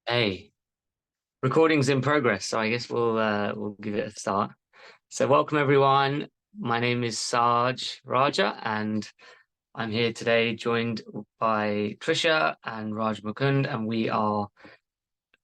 Hey, recording's in progress, so I guess we'll give it a start. So welcome everyone. My name is Sarge Raja, and I'm here today joined by Trisha and Raj Mukund, and we are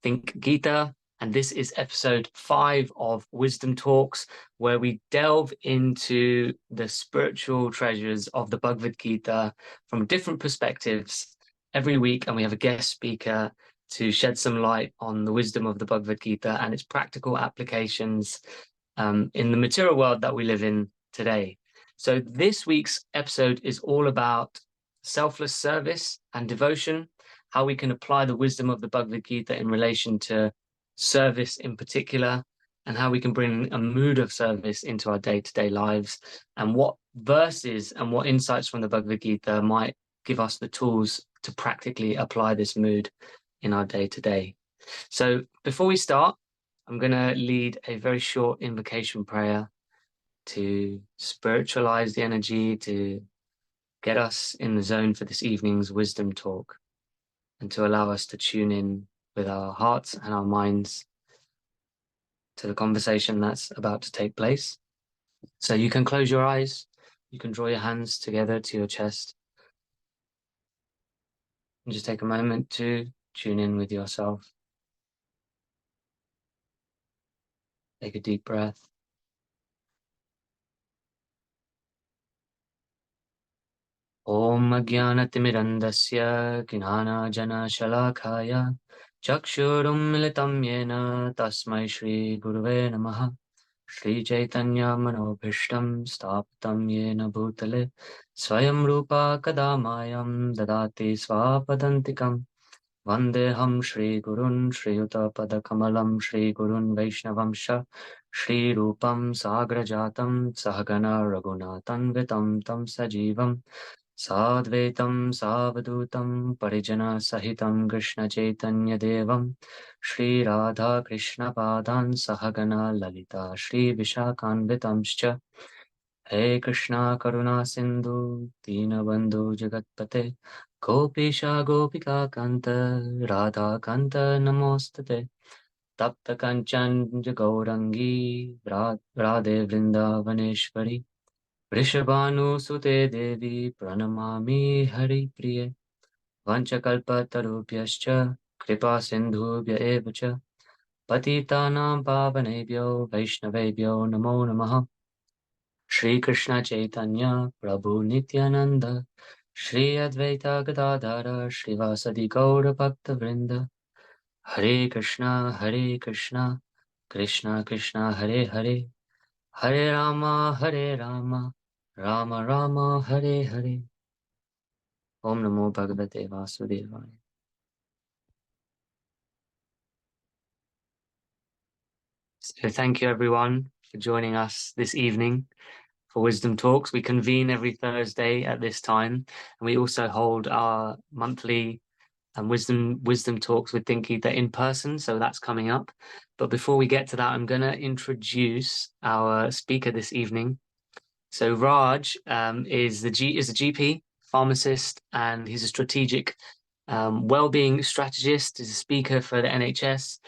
Think Gita, and this is episode 5 of Wisdom Talks, where we delve into the spiritual treasures of the Bhagavad-gita from different perspectives every week, and we have a guest speaker to shed some light on the wisdom of the Bhagavad-gita and its practical applications in the material world that we live in today. So this week's episode is all about selfless service and devotion, how we can apply the wisdom of the Bhagavad Gita in relation to service in particular, and how we can bring a mood of service into our day-to-day lives, and what verses and what insights from the Bhagavad Gita might give us the tools to practically apply this mood in our day-to-day. So before we start, I'm going to lead a very short invocation prayer to spiritualize the energy, to get us in the zone for this evening's wisdom talk, and to allow us to tune in with our hearts and our minds to the conversation that's about to take place. So you can close your eyes, you can draw your hands together to your chest, and just take a moment to tune in with yourself. Take a deep breath. Om Ajnanatimirandasya Gnanajana-shalakaya Chakshurum militam yena Tasmai Shri Gurave Namaha. Shri Chaitanya Manobhishtam Sthapitam Yena Bhutale Swayam Rupa Kadamayam Dadati Swapadantikam Vandeham Shri Gurun Shri Yuta Padakamalam Shri Gurun Vaishnavamsha Shri Rupam Sagrajatam Sahagana Raghunathan Vitam Tam Sajivam Sadvaitam Savadutam Parijana Sahitam Krishna Chaitanya Devam Shri Radha Krishna Padan Sahagana Lalita Shri Vishakanvitamscha He Krishna Karuna Sindhu Dinabandhu Jagatpate Gopisha Gopika Kanta Radha Kanta Namostate Tapta Kanchan Gaurangi Radhe Vrindavaneshwari Vrishabhanu Sute Devi Pranamami Hari Priye Vanchakalpatarubhyascha Kripa Sindhubhya Evacha Patitanam Pavanebhyo Vaishnavebhyo Namo Namaha Shri Krishna Chaitanya Prabhu Nityananda Shri Advaita Gadadhara Srivasadi Gaura Bhakta Vrinda Hare Krishna Krishna Krishna Hare Hare Hare Rama Rama Rama Hare Hare. Om Namo Bhagavate Vasudevaya. So thank you everyone for joining us this evening for Wisdom Talks. We convene every Thursday at this time, and we also hold our monthly wisdom talks with Think Gita in person, so that's coming up. But before we get to that, I'm going to introduce our speaker this evening. So Raj is a GP, pharmacist, and he's a strategic well-being strategist. He's a speaker for the NHS,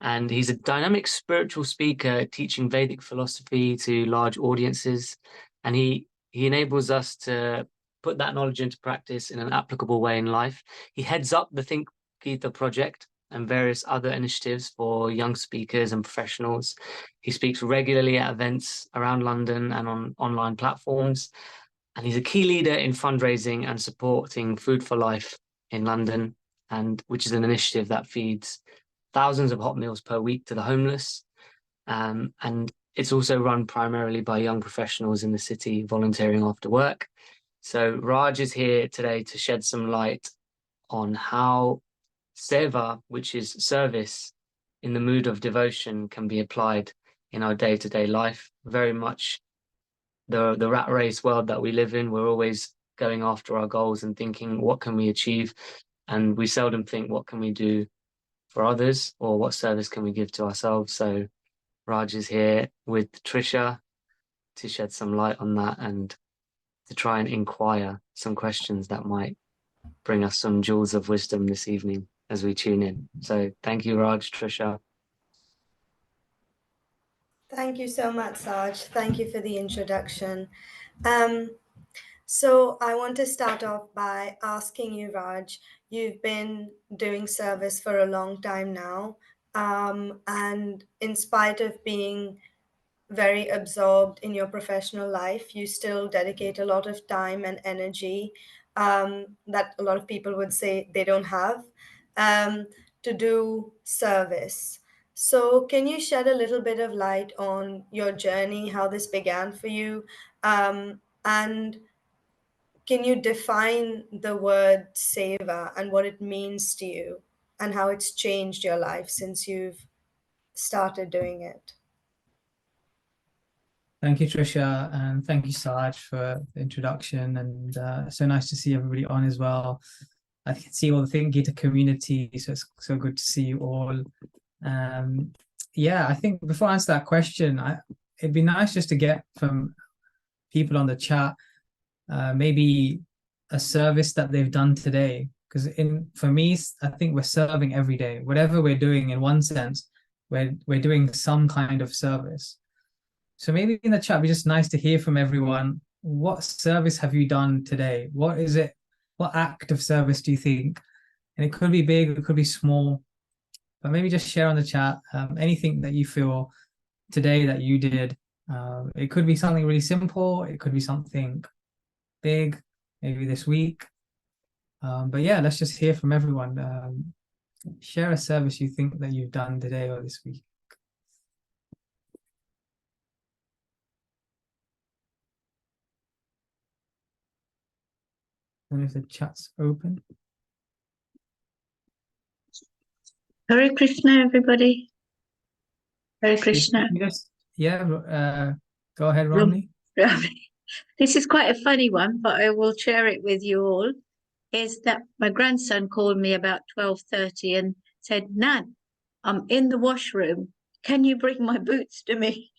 and he's a dynamic spiritual speaker teaching Vedic philosophy to large audiences. And he enables us to put that knowledge into practice in an applicable way in life. He heads up the Think Gita project and various other initiatives for young speakers and professionals. He speaks regularly at events around London and on online platforms. And he's a key leader in fundraising and supporting Food for Life in London, and which is an initiative that feeds thousands of hot meals per week to the homeless. And it's also run primarily by young professionals in the city volunteering after work. So Raj is here today to shed some light on how seva, which is service in the mood of devotion, can be applied in our day-to-day life. Very much the rat race world that we live in, we're always going after our goals and thinking, what can we achieve? And we seldom think, what can we do for others, or what service can we give to ourselves? So Raj is here with Trisha to shed some light on that and to try and inquire some questions that might bring us some jewels of wisdom this evening. as we tune in. So thank you, Raj, Trisha. Thank you so much, Saj. Thank you for the introduction. So I want to start off by asking you, Raj, you've been doing service for a long time now. And in spite of being very absorbed in your professional life, you still dedicate a lot of time and energy that a lot of people would say they don't have um, to do service. So, can you shed a little bit of light on your journey, how this began for you? And can you define the word seva and what it means to you and how it's changed your life since you've started doing it? Thank you, Trisha, and thank you, Saj, for the introduction. And so nice to see everybody on as well. I can see all the Think community, so it's so good to see you all. Yeah, I think before I answer that question, it'd be nice just to get from people on the chat maybe a service that they've done today. Because for me, I think we're serving every day. Whatever we're doing, in one sense, we're doing some kind of service. So maybe in the chat, it'd be just nice to hear from everyone. What service have you done today? What is it? What act of service do you think? And it could be big, it could be small, but maybe just share on the chat anything that you feel today that you did. It could be something really simple. It could be something big, maybe this week. But yeah, let's just hear from everyone. Share a service you think that you've done today or this week. And if the chat's open. Hare Krishna, everybody. Hare Krishna. Go ahead, Romney. This is quite a funny one, but I will share it with you all. Is that my grandson called me about 12:30 and said, Nan, I'm in the washroom. Can you bring my boots to me?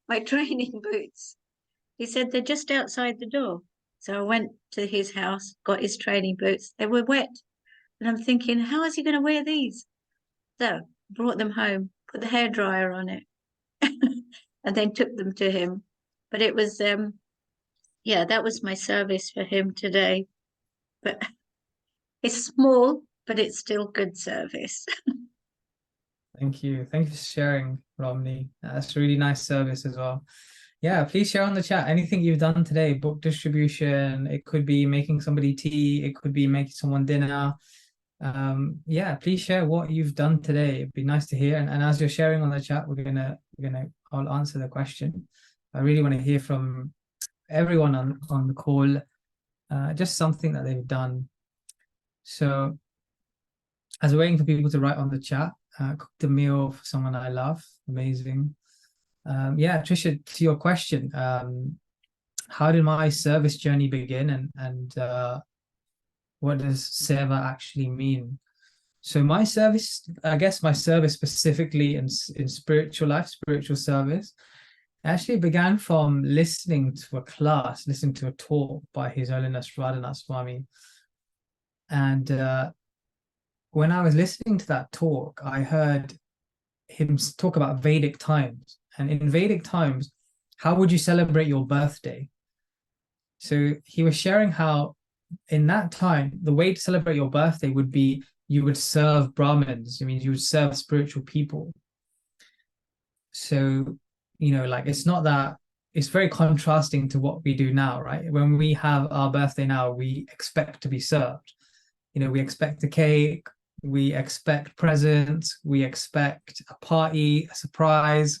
My training boots. He said, they're just outside the door. So I went to his house, got his training boots. They were wet. And I'm thinking, how is he going to wear these? So brought them home, put the hairdryer on it, and then took them to him. But it was, yeah, that was my service for him today. But it's small, but it's still good service. Thank you. Thank you for sharing, Romney. That's a really nice service as well. Yeah, please share on the chat anything you've done today. Book distribution. It could be making somebody tea. It could be making someone dinner. Yeah, please share what you've done today. It'd be nice to hear. And as you're sharing on the chat, I'll answer the question. I really want to hear from everyone on the call, just something that they've done. So as we're waiting for people to write on the chat, cooked a meal for someone I love. Amazing. Yeah, Trisha, to your question, how did my service journey begin, and what does seva actually mean? So my service, I guess my service specifically in spiritual life, spiritual service, actually began from listening to a class, listening to a talk by His Holiness Radhanath Swami. And when I was listening to that talk, I heard him talk about Vedic times. And in Vedic times, how would you celebrate your birthday? So he was sharing how in that time, the way to celebrate your birthday would be you would serve Brahmins. I mean, you would serve spiritual people. So, like it's not that, it's very contrasting to what we do now, right? When we have our birthday now, we expect to be served. We expect a cake, we expect presents, we expect a party, a surprise.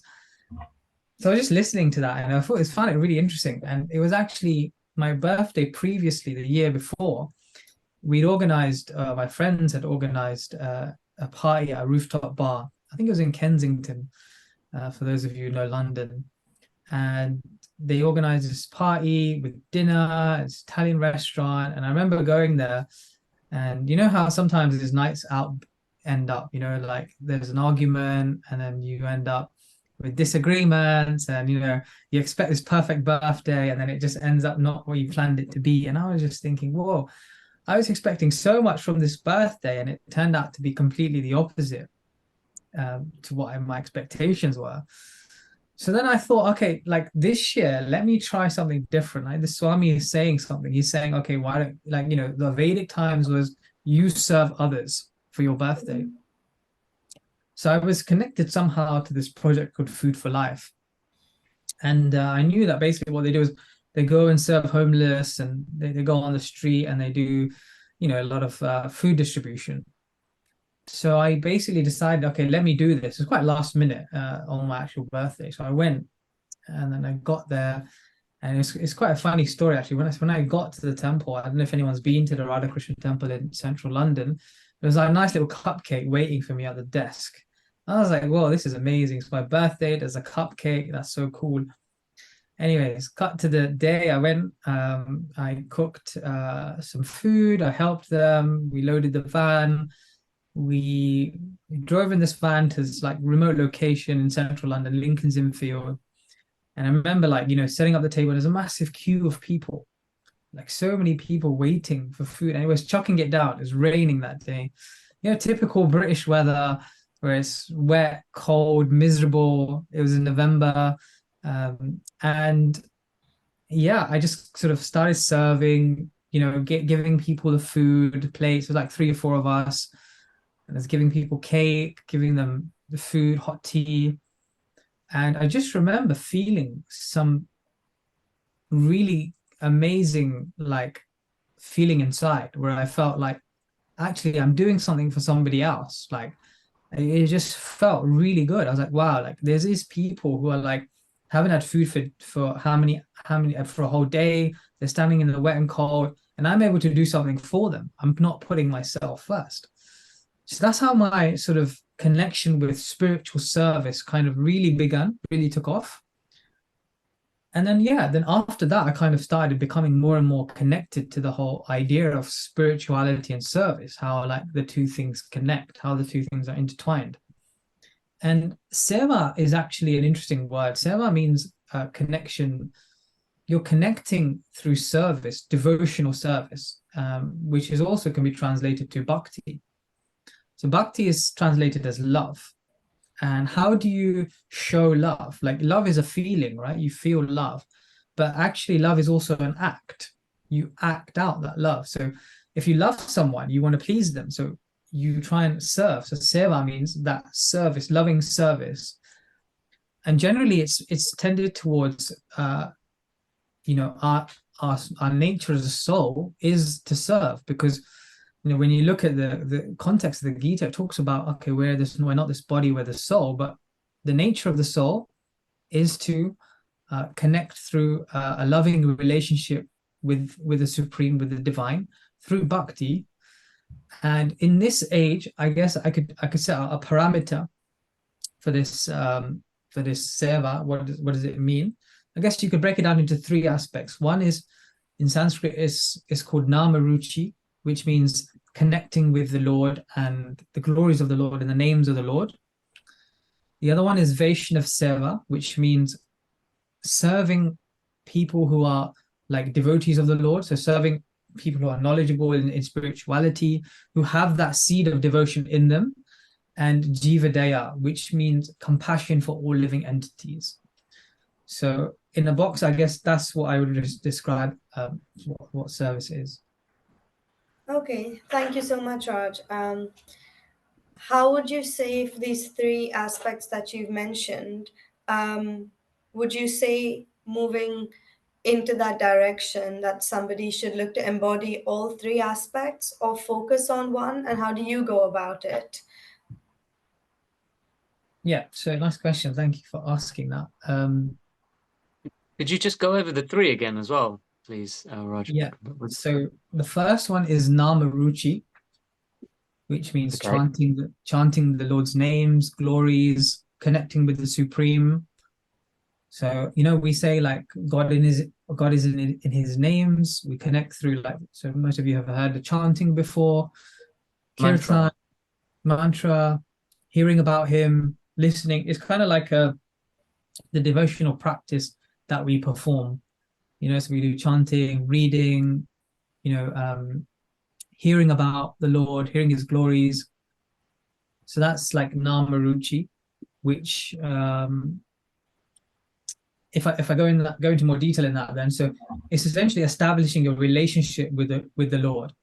So I was just listening to that and I found it really interesting. And it was actually my birthday previously, the year before, my friends had organized a party at a rooftop bar. I think it was in Kensington, for those of you who know London. And they organized this party with dinner, it's an Italian restaurant. And I remember going there, and you know how sometimes these nights out end up, like there's an argument and then you end up with disagreements, and you expect this perfect birthday and then it just ends up not what you planned it to be. And I was just thinking, whoa, I was expecting so much from this birthday, and it turned out to be completely the opposite to what my expectations were. So then I thought, okay, like this year, let me try something different. Like the Swami is saying something. He's saying, okay, why don't, like, the Vedic times was you serve others for your birthday. So I was connected somehow to this project called Food for Life. And I knew that basically what they do is they go and serve homeless, and they go on the street and they do, a lot of food distribution. So I basically decided, okay, let me do this. It's quite last minute on my actual birthday. So I went, and then I got there, and it's quite a funny story actually. When I got to the temple, I don't know if anyone's been to the Radhakrishna temple in central London. There was like a nice little cupcake waiting for me at the desk. I was like, whoa, this is amazing. It's my birthday. There's a cupcake. That's so cool. Anyways, cut to the day. I went, I cooked some food. I helped them. We loaded the van. We drove in this van to this like remote location in central London, Lincoln's Inn Field. And I remember like, setting up the table. There's a massive queue of people, like so many people waiting for food. And it was chucking it down. It was raining that day. Typical British weather where it's wet, cold, miserable. It was in November. And yeah, I just sort of started serving, giving people the food plates. It was like 3 or 4 of us. And I was giving people cake, giving them the food, hot tea. And I just remember feeling some really amazing, like, feeling inside where I felt like, actually, I'm doing something for somebody else. Like, it just felt really good. I was like, wow, like, there's these people who are like, haven't had food for how many, for a whole day. They're standing in the wet and cold, and I'm able to do something for them. I'm not putting myself first. So that's how my sort of connection with spiritual service kind of really began, really took off. And then, then after that, I kind of started becoming more and more connected to the whole idea of spirituality and service, how like the two things connect, how the two things are intertwined. And seva is actually an interesting word. Seva means connection. You're connecting through service, devotional service, which is also can be translated to bhakti. So bhakti is translated as love. And how do you show love? Like love is a feeling, right? You feel love, but actually love is also an act. You act out that love. So if you love someone, you want to please them. So you try and serve. So seva means that service, loving service. And generally it's tended towards, our nature as a soul is to serve, because when you look at the context of the Gita, it talks about, okay, we're not this body, we're the soul, but the nature of the soul is to connect through a loving relationship with the supreme, with the divine, through bhakti. And in this age, I guess I could set out a parameter for this seva. What does it mean? I guess you could break it down into 3 aspects. One is, in Sanskrit, is called nama ruchi, which means connecting with the Lord and the glories of the Lord and the names of the Lord. The other one is Vaishnav Seva, which means serving people who are like devotees of the Lord. So serving people who are knowledgeable in spirituality, who have that seed of devotion in them. And Jiva Daya, which means compassion for all living entities. So in a box, I guess that's what I would describe what service is. Okay, thank you so much, Raj. How would you say for these 3 aspects that you've mentioned, would you say moving into that direction that somebody should look to embody all 3 aspects or focus on one, and how do you go about it? Yeah, so nice question. Thank you for asking that. Could you just go over the 3 again as well, please, Raj? Yeah. So the first one is Nama Ruchi, which means chanting the Lord's names, glories, connecting with the Supreme. So we say like God is in His names. We connect through so most of you have heard the chanting before, kirtan, mantra, hearing about Him, listening. It's kind of like the devotional practice that we perform. So we do chanting, reading, hearing about the Lord, hearing his glories. So that's like Namaruchi, which if I go into more detail in that, then so it's essentially establishing your relationship with the Lord.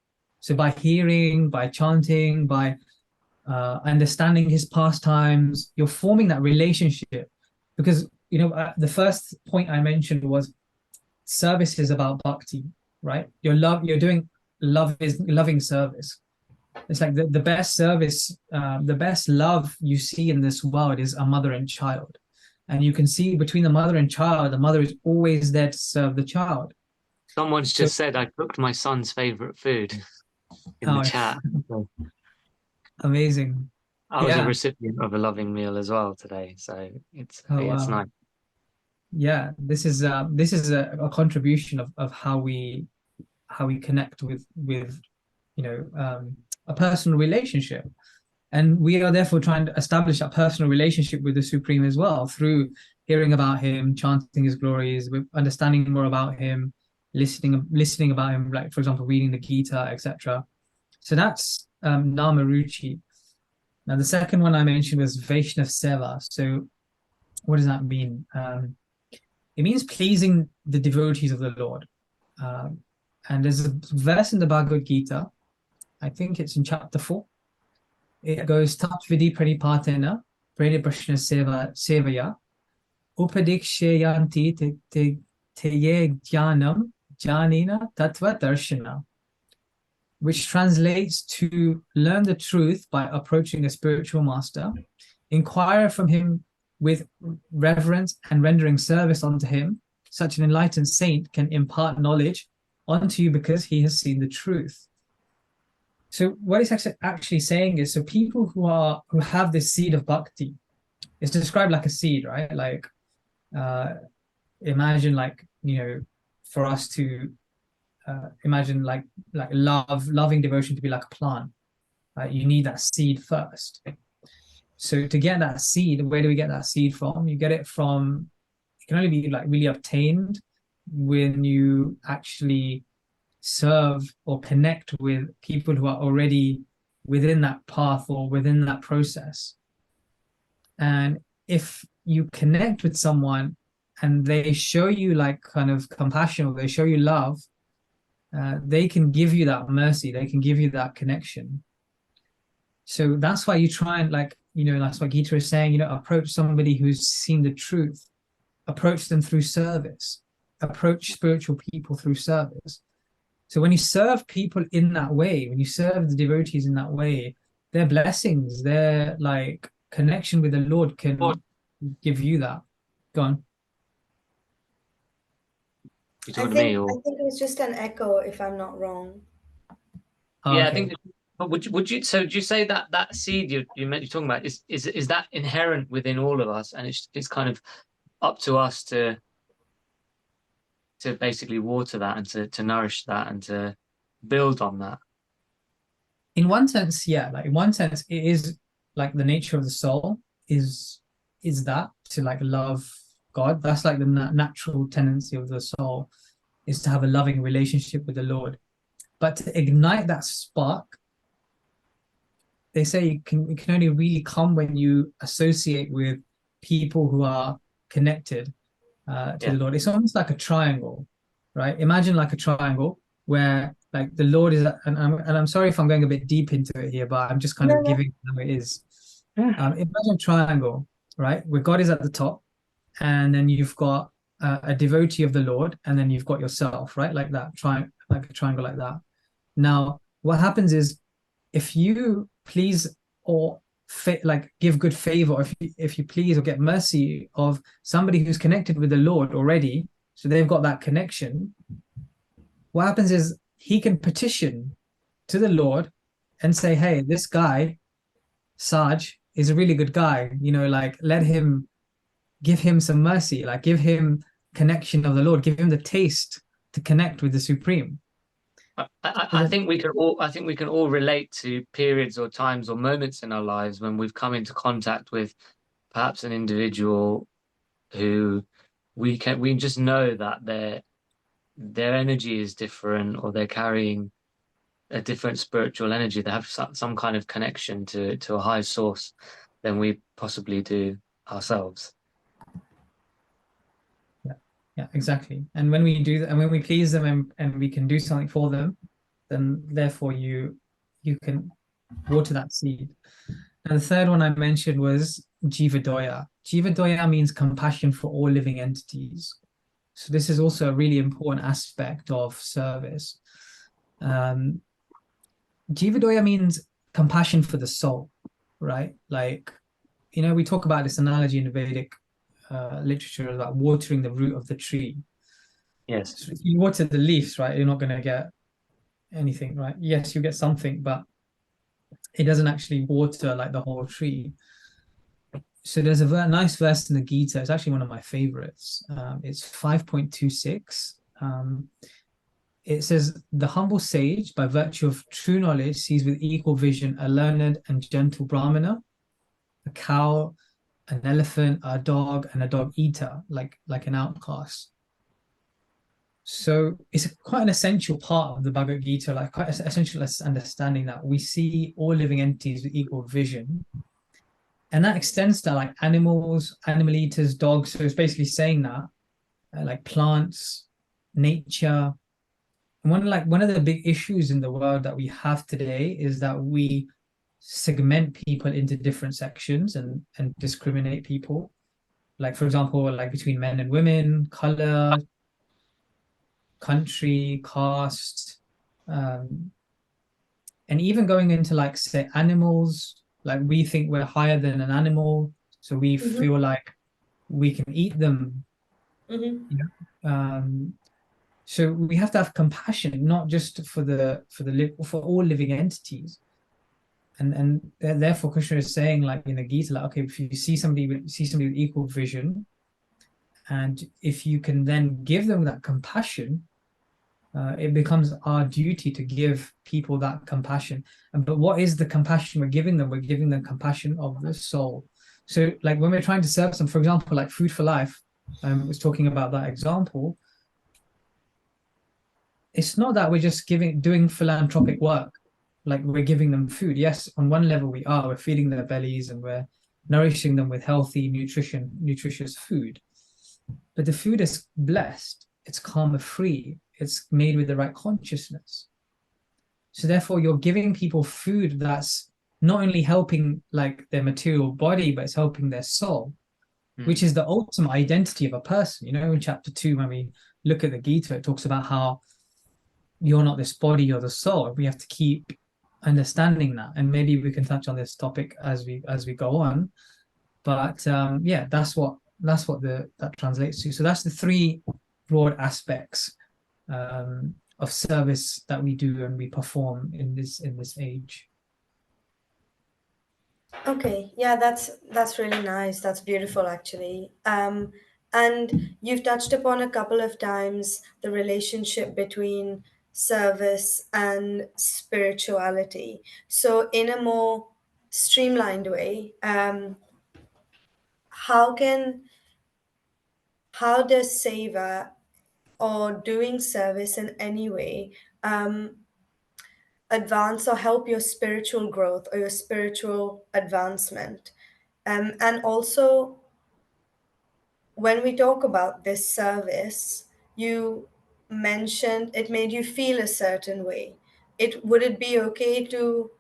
So by hearing, by chanting, by understanding his pastimes, you're forming that relationship. Because the first point I mentioned was service is about bhakti, right? You're doing loving service. It's like the best service, the best love you see in this world is a mother and child. And you can see between the mother and child, the mother is always there to serve the child. Someone's just said I cooked my son's favorite food in the chat. So Amazing. I was a recipient of a loving meal as well today, so it's wow. nice. Yeah, this is a contribution of how we connect with a personal relationship. And we are therefore trying to establish a personal relationship with the Supreme as well through hearing about him, chanting his glories, understanding more about him, listening about him, like for example, reading the Gita, etc. So that's Namaruchi. Now the second one I mentioned was Vaishnav Seva. So what does that mean? It means pleasing the devotees of the Lord. And there's a verse in the Bhagavad-gita, I think it's in chapter 4. It goes Tatvidi Pranipatena Praniprashna Sevaya Upadikshayanti Teye Jnanam Janina Tattva Darshana, which translates to learn the truth by approaching a spiritual master, inquire from him with reverence and rendering service unto him. Such an enlightened saint can impart knowledge onto you because he has seen the truth. So what it's actually saying is, so people who have this seed of bhakti, it's described like a seed, right? Like imagine for us to imagine like loving devotion to be like a plant, right? You need that seed first. So to get that seed, where do we get that seed from? You get it from, it can only be like really obtained when you actually serve or connect with people who are already within that path or within that process. And if you connect with someone and they show you like kind of compassion, or they show you love, they can give you that mercy, they can give you that connection. So that's why you try and that's what Gita is saying, approach somebody who's seen the truth, approach them through service, approach spiritual people through service. So when you serve people in that way, when you serve the devotees in that way, their blessings, their like connection with the Lord can give you that. Go on. I think it was just an echo, if I'm not wrong. Oh, yeah, okay. I think. But would you say that seed you're talking about is that inherent within all of us, and it's kind of up to us to basically water that and to nourish that and to build on that? In one sense, yeah. Like in one sense, it is like the nature of the soul is that to like love God. That's like the natural tendency of the soul, is to have a loving relationship with the Lord. But to ignite that spark, they say it can only really come when you associate with people who are connected to the Lord. It's almost like a triangle, right? Imagine like a triangle where like the Lord is, and I'm sorry if I'm going a bit deep into it here, but I'm just kind of giving how it is. Imagine a triangle, right, where God is at the top, and then you've got a devotee of the Lord, and then you've got yourself, right, like that, like a triangle like that. Now, what happens is, if you please or like give good favor, if you please or get mercy of somebody who's connected with the Lord already, so they've got that connection, what happens is he can petition to the Lord and say, hey, this guy Saj is a really good guy, like let him, give him some mercy, like give him connection of the Lord, give him the taste to connect with the Supreme. I think we can all relate to periods or times or moments in our lives when we've come into contact with perhaps an individual who we just know that their energy is different, or they're carrying a different spiritual energy. They have some kind of connection to a higher source than we possibly do ourselves. Yeah, exactly. And when we do that, and when we please them, and we can do something for them, then therefore you can water that seed. And the third one I mentioned was Jivadoya. Jivadoya means compassion for all living entities. So this is also a really important aspect of service. Jivadoya means compassion for the soul, right? Like, we talk about this analogy in the Vedic literature about watering the root of the tree. Yes. So if you water the leaves, right, you're not going to get anything, right? Yes, you get something, but it doesn't actually water like the whole tree. So there's a nice verse in the Gita. It's actually one of my favorites. It's 5.26. It says, "The humble sage, by virtue of true knowledge, sees with equal vision a learned and gentle Brahmana, a cow, an elephant, a dog, and a dog eater, like an outcast." So it's quite an essential part of the Bhagavad Gita, like quite essential understanding that we see all living entities with equal vision. And that extends to like animals, animal eaters, dogs. So it's basically saying that like plants, nature. And one of the big issues in the world that we have today is that we segment people into different sections and discriminate people. Like, for example, like between men and women, color, country, caste, and even going into like, say, animals. Like we think we're higher than an animal, so we feel like we can eat them. So we have to have compassion, not just for all living entities. And therefore Krishna is saying, like in the Gita, like, okay, if you see somebody with equal vision, and if you can then give them that compassion, it becomes our duty to give people that compassion. But what is the compassion we're giving them? We're giving them compassion of the soul. So like when we're trying to serve them, for example, like Food for Life, was talking about that example. It's not that we're just doing philanthropic work, like we're giving them food. Yes, on one level we're feeding their bellies and we're nourishing them with healthy, nutritious food. But the food is blessed, it's karma-free, it's made with the right consciousness. So therefore you're giving people food that's not only helping like their material body, but it's helping their soul, which is the ultimate identity of a person. In chapter 2, when we look at the Gita, it talks about how you're not this body, you're the soul. We have to keep understanding that, and maybe we can touch on this topic as we go on. But yeah, that's what that translates to. So that's the three broad aspects of service that we do and we perform in this age. Okay, yeah, that's really nice. That's beautiful, actually. And you've touched upon a couple of times the relationship between service and spirituality. So, in a more streamlined way, how does seva or doing service in any way advance or help your spiritual growth or your spiritual advancement? And also, when we talk about this service, you mentioned it made you feel a certain way. Would it be okay to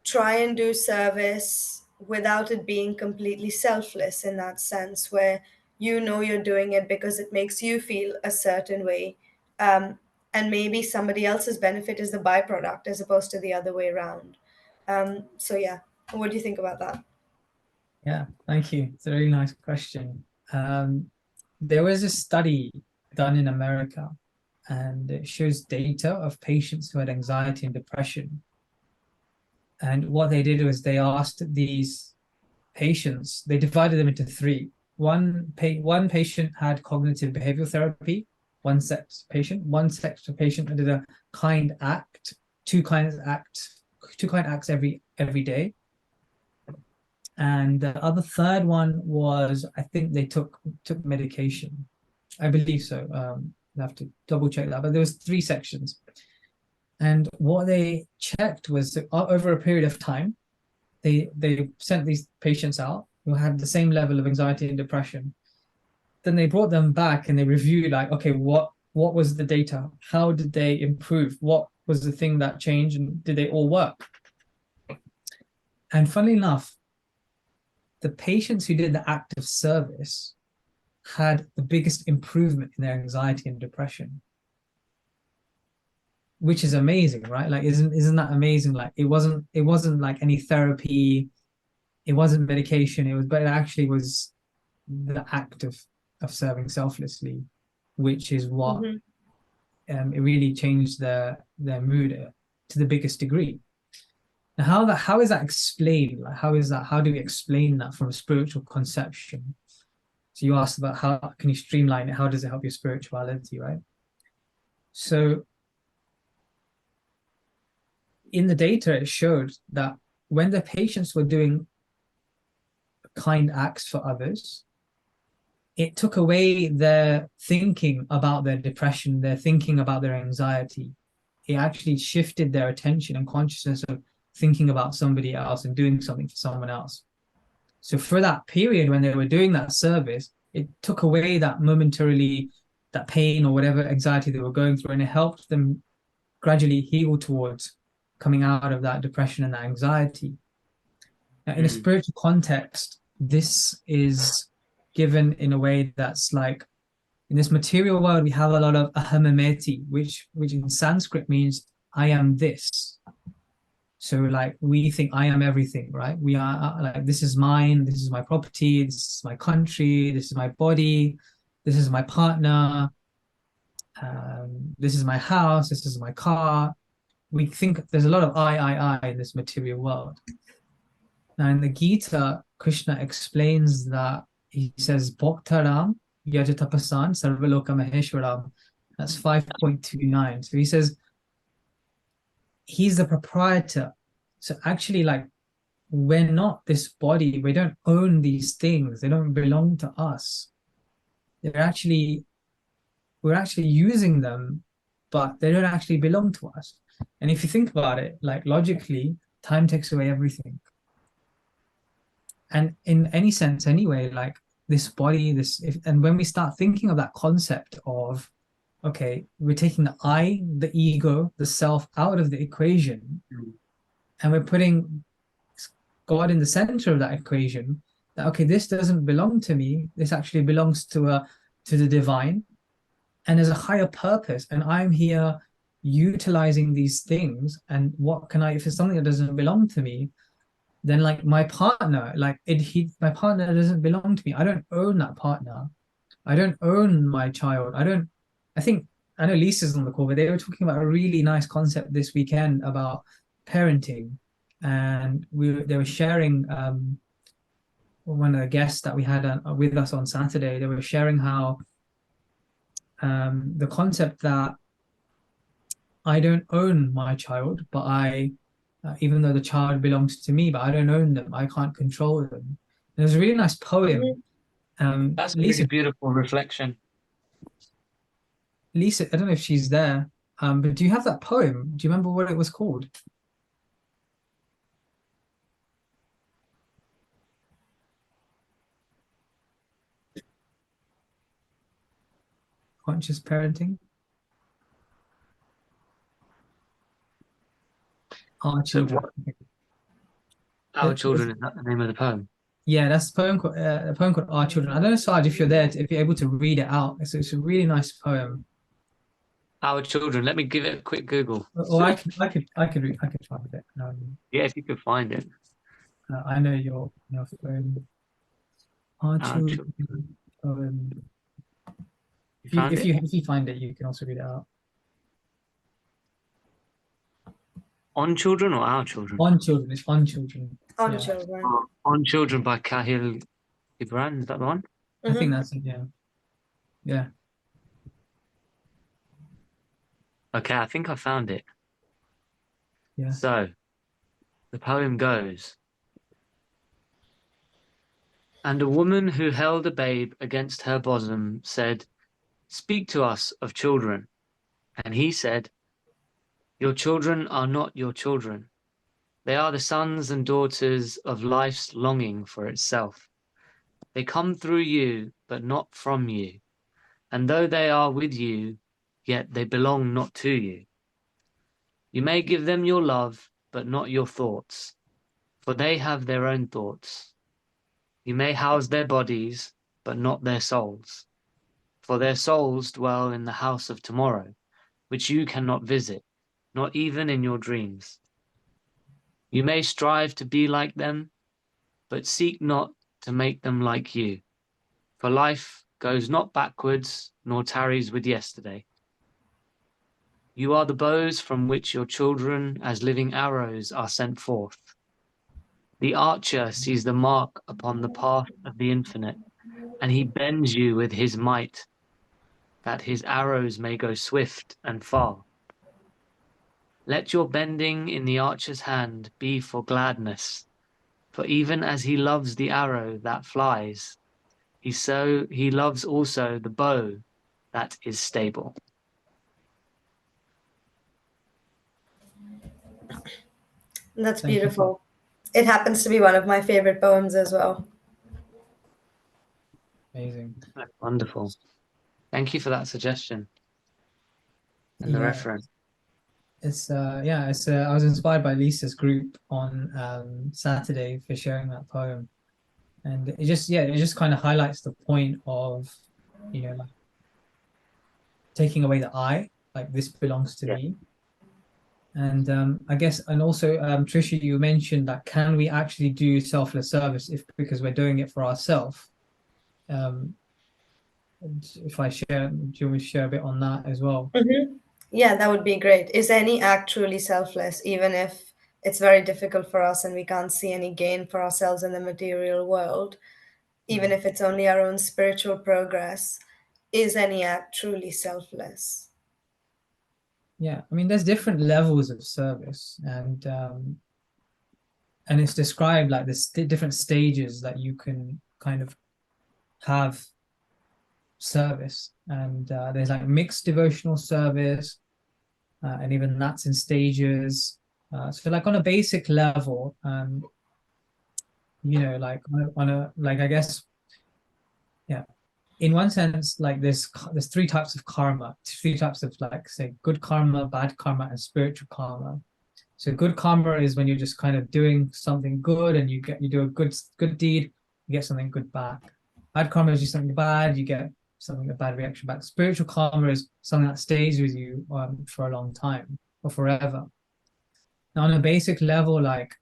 try and do service without it being completely selfless, in that sense, where you're doing it because it makes you feel a certain way, and maybe somebody else's benefit is the byproduct as opposed to the other way around? So yeah, what do you think about that? Yeah, thank you. It's a really nice question. There was a study done in America, and it shows data of patients who had anxiety and depression. And what they did was they asked these patients, they divided them into three. One patient had cognitive behavioral therapy, one sex patient did a kind act, two kind acts every day. And the other third one was, I think they took medication. I believe so. I have to double check that. But there was three sections. And what they checked was that over a period of time, they sent these patients out who had the same level of anxiety and depression. Then they brought them back and they reviewed, like, okay, what was the data? How did they improve? What was the thing that changed, and did they all work? And funnily enough, the patients who did the active service had the biggest improvement in their anxiety and depression, which is amazing, right? Like, isn't that amazing? Like, it wasn't like any therapy, it wasn't medication, but it actually was the act of serving selflessly, which is what it really changed their mood to the biggest degree. Now, how is that explained? Like, how do we explain that from a spiritual conception? So you asked about how can you streamline it? How does it help your spirituality, right? So in the data, it showed that when the patients were doing kind acts for others, it took away their thinking about their depression, their thinking about their anxiety. It actually shifted their attention and consciousness of thinking about somebody else and doing something for someone else. So for that period when they were doing that service, it took away that momentarily, that pain or whatever anxiety they were going through, and it helped them gradually heal towards coming out of that depression and that anxiety. Now, in a spiritual context, this is given in a way that's like, in this material world, we have a lot of ahamameti, which in Sanskrit means I am this. So like we think I am everything, right? We are like, this is mine, this is my property, this is my country, this is my body, this is my partner, this is my house, this is my car. We think there's a lot of I in this material world. Now in the Gita, Krishna explains that, he says, Bhaktaram Yajatapasan Sarvaloka Maheshwaram. That's 5.29. So he says, he's the proprietor. So actually, like, we're not this body. We don't own these things. They don't belong to us. We're actually using them, but they don't actually belong to us. And if you think about it, like logically, time takes away everything. And in any sense, anyway, like this body, and when we start thinking of that concept of, okay, we're taking the I, the ego, the self out of the equation, and we're putting God in the center of that equation, that, okay, this doesn't belong to me. This actually belongs to the divine, and there's a higher purpose, and I'm here utilizing these things. And what can if it's something that doesn't belong to me, then like my partner, like my partner doesn't belong to me. I don't own that partner. I don't own my child. I know Lisa's on the call, but they were talking about a really nice concept this weekend about parenting. And they were sharing, one of the guests that we had with us on Saturday, they were sharing how the concept that I don't own my child, but even though the child belongs to me, but I don't own them, I can't control them. And there's a really nice poem. That's a really beautiful reflection. Lisa, I don't know if she's there, but do you have that poem? Do you remember what it was called? Conscious parenting. Our children. Our children, is that the name of the poem? Yeah, that's a poem called Our Children. I don't know, Sarge, if you're there, if you're able to read it out. It's a really nice poem. Our Children. Let me give it a quick Google. Or I could find it. Yeah, if you could find it. I know your phone. Our Children. If you find it, you can also read it out. On Children or Our Children? On Children. It's On Children. On Children. On Children by Kahil Gibran. Is that the one? I think that's it. Yeah. Yeah. Okay, I think I found it. Yeah. So, the poem goes, and a woman who held a babe against her bosom said, "Speak to us of children." And he said, Your children are not your children. They are the sons and daughters of life's longing for itself. They come through you, but not from you. And though they are with you, yet they belong not to you. You may give them your love, but not your thoughts, for they have their own thoughts. You may house their bodies, but not their souls, for their souls dwell in the house of tomorrow, which you cannot visit, not even in your dreams. You may strive to be like them, but seek not to make them like you, for life goes not backwards nor tarries with yesterday. You are the bows from which your children as living arrows are sent forth. The archer sees the mark upon the path of the infinite, and he bends you with his might, that his arrows may go swift and far. Let your bending in the archer's hand be for gladness, for even as he loves the arrow that flies, he loves also the bow that is stable. That's Thank you. beautiful. It happens to be one of my favorite poems as well. Amazing. That's wonderful. Thank you for that suggestion and the Yeah. reference. It's I was inspired by Lisa's group on Saturday for sharing that poem, and it just kind of highlights the point of, like taking away the I, like this belongs to me. And I guess, and also Trisha, you mentioned that can we actually do selfless service because we're doing it for ourselves? If I share, do you want me to share a bit on that as well? Mm-hmm. Yeah, that would be great. Is any act truly selfless, even if it's very difficult for us and we can't see any gain for ourselves in the material world, even if it's only our own spiritual progress? Is any act truly selfless? Yeah, I mean, there's different levels of service, and it's described like this different stages that you can kind of have service, and there's like mixed devotional service, and even that's in stages. So like on a basic level, like on a like I guess, yeah, in one sense, like there's three types of karma, three types of, like, say, good karma, bad karma, and spiritual karma. So good karma is when you're just kind of doing something good and you do a good deed, you get something good back. Bad karma is just something bad, you get a bad reaction back. Spiritual karma is something that stays with you for a long time or forever. Now, on a basic level, like,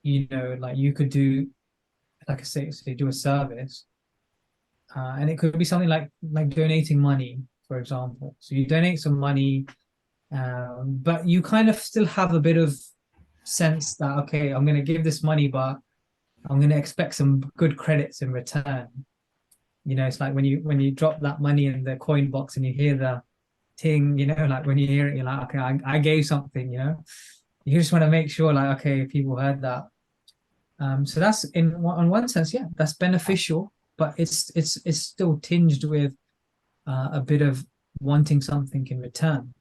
like you could do, like I say, do a service, and it could be something like donating money, for example. So you donate some money, but you kind of still have a bit of sense that, okay, I'm going to give this money, but I'm going to expect some good credits in return. It's like when you drop that money in the coin box and you hear the ting, like when you hear it, you're like, okay, I gave something. You just want to make sure, like, okay, people heard that. So that's on one sense, yeah, that's beneficial, but it's still tinged with a bit of wanting something in return.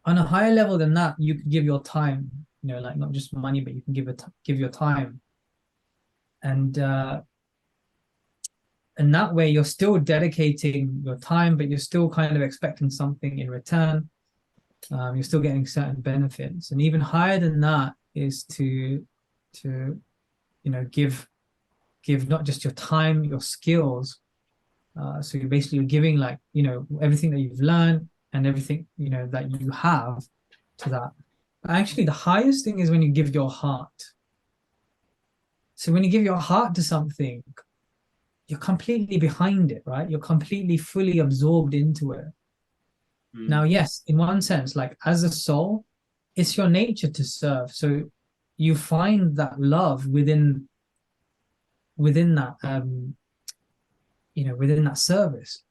On a higher level than that, you can give your time, like not just money, but you can give your time. And that way you're still dedicating your time, but you're still kind of expecting something in return. You're still getting certain benefits. And even higher than that is to give not just your time, your skills. So you're giving, like, everything that you've learned and everything, that you have to that. But actually, the highest thing is when you give your heart. So when you give your heart to something, you're completely behind it, right? You're completely, fully absorbed into it. Now, yes, in one sense, like as a soul, it's your nature to serve. So you find that love within that, within that service.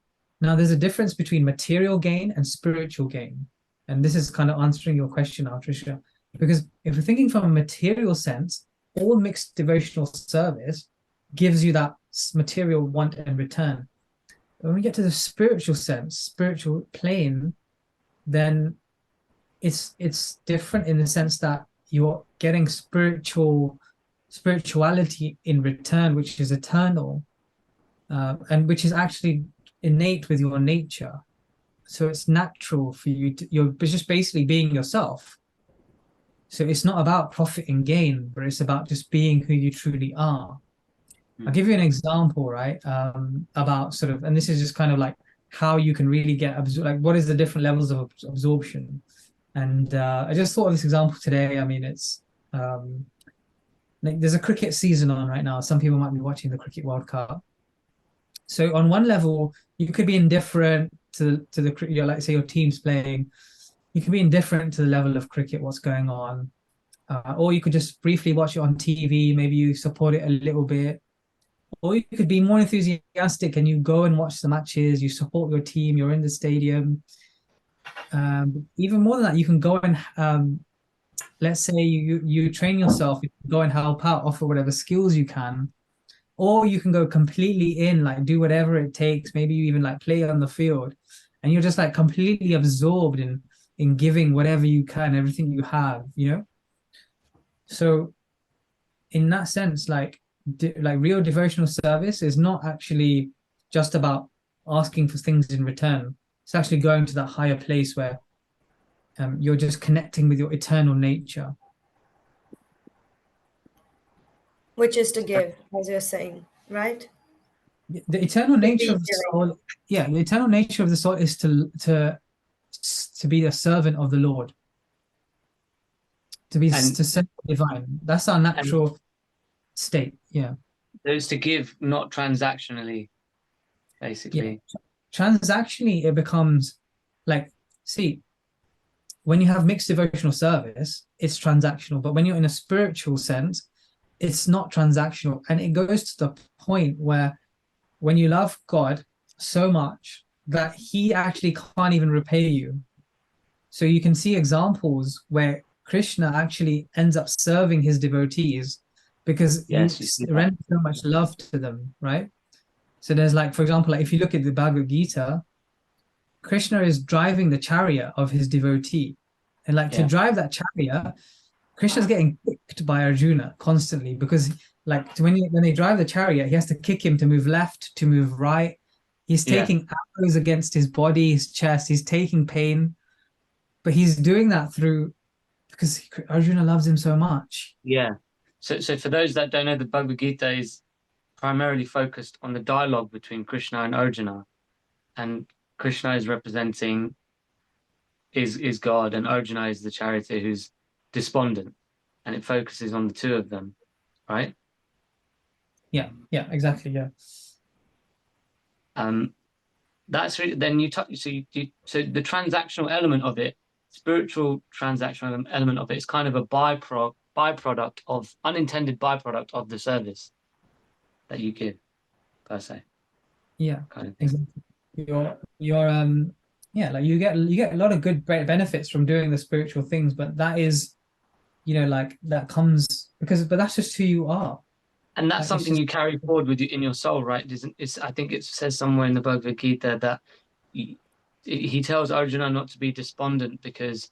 Now, there's a difference between material gain and spiritual gain. And this is kind of answering your question, Trisha, because if we're thinking from a material sense, all mixed devotional service gives you that material want and return. But when we get to the spiritual sense, spiritual plane, then it's different in the sense that you're getting spirituality in return, which is eternal, and which is actually innate with your nature. So it's natural for you to, you're just basically being yourself. So it's not about profit and gain, but it's about just being who you truly are. I'll give you an example, right? About sort of, and this is just kind of like how you can really get like what is the different levels of absorption. And I just thought of this example today. I mean, it's like there's a cricket season on right now. Some people might be watching the Cricket World Cup. So on one level, you could be indifferent to the, like say your team's playing. You can be indifferent to the level of cricket, what's going on, or you could just briefly watch it on TV. Maybe you support it a little bit, or you could be more enthusiastic and you go and watch the matches. You support your team. You're in the stadium. Even more than that, you can go and let's say you train yourself. You can go and help out, offer whatever skills you can, or you can go completely in, like do whatever it takes. Maybe you even like play on the field, and you're just like completely absorbed in giving whatever you can, everything you have, you know? So in that sense, like real devotional service is not actually just about asking for things in return. It's actually going to that higher place where you're just connecting with your eternal nature. Which is to give, as you're saying, right? The eternal nature of the soul, yeah, the eternal nature of the soul is to be a servant of the Lord, to serve the divine. That's our natural state. Yeah, Those to give, not transactionally, basically. Yeah. Transactionally, it becomes like, see, when you have mixed devotional service, it's transactional. But when you're in a spiritual sense, it's not transactional, and it goes to the point where when you love God so much that He actually can't even repay you. So you can see examples where Krishna actually ends up serving his devotees because he renders so much love to them, right? So there's like, for example, like if you look at the Bhagavad-gita, Krishna is driving the chariot of his devotee. And like to drive that chariot, Krishna's getting kicked by Arjuna constantly because like when they drive the chariot, he has to kick him to move left, to move right. He's taking arrows against his body, his chest. He's taking pain. But he's doing that because Arjuna loves him so much. Yeah. So for those that don't know, the Bhagavad-gita is primarily focused on the dialogue between Krishna and Arjuna. And Krishna is representing is God, and Arjuna is the charioteer who's despondent. And it focuses on the two of them, right? Yeah, exactly, yeah. That's really, then you touch, so the transactional element of it, spiritual transactional element of it is kind of a byproduct of unintended byproduct of the service that you give, per se. Yeah, kind of exactly. You're like you get a lot of good benefits from doing the spiritual things, but that is, like that comes but that's just who you are. And that's something you carry forward with you in your soul, right? I think it says somewhere in the Bhagavad-gita that he tells Arjuna not to be despondent because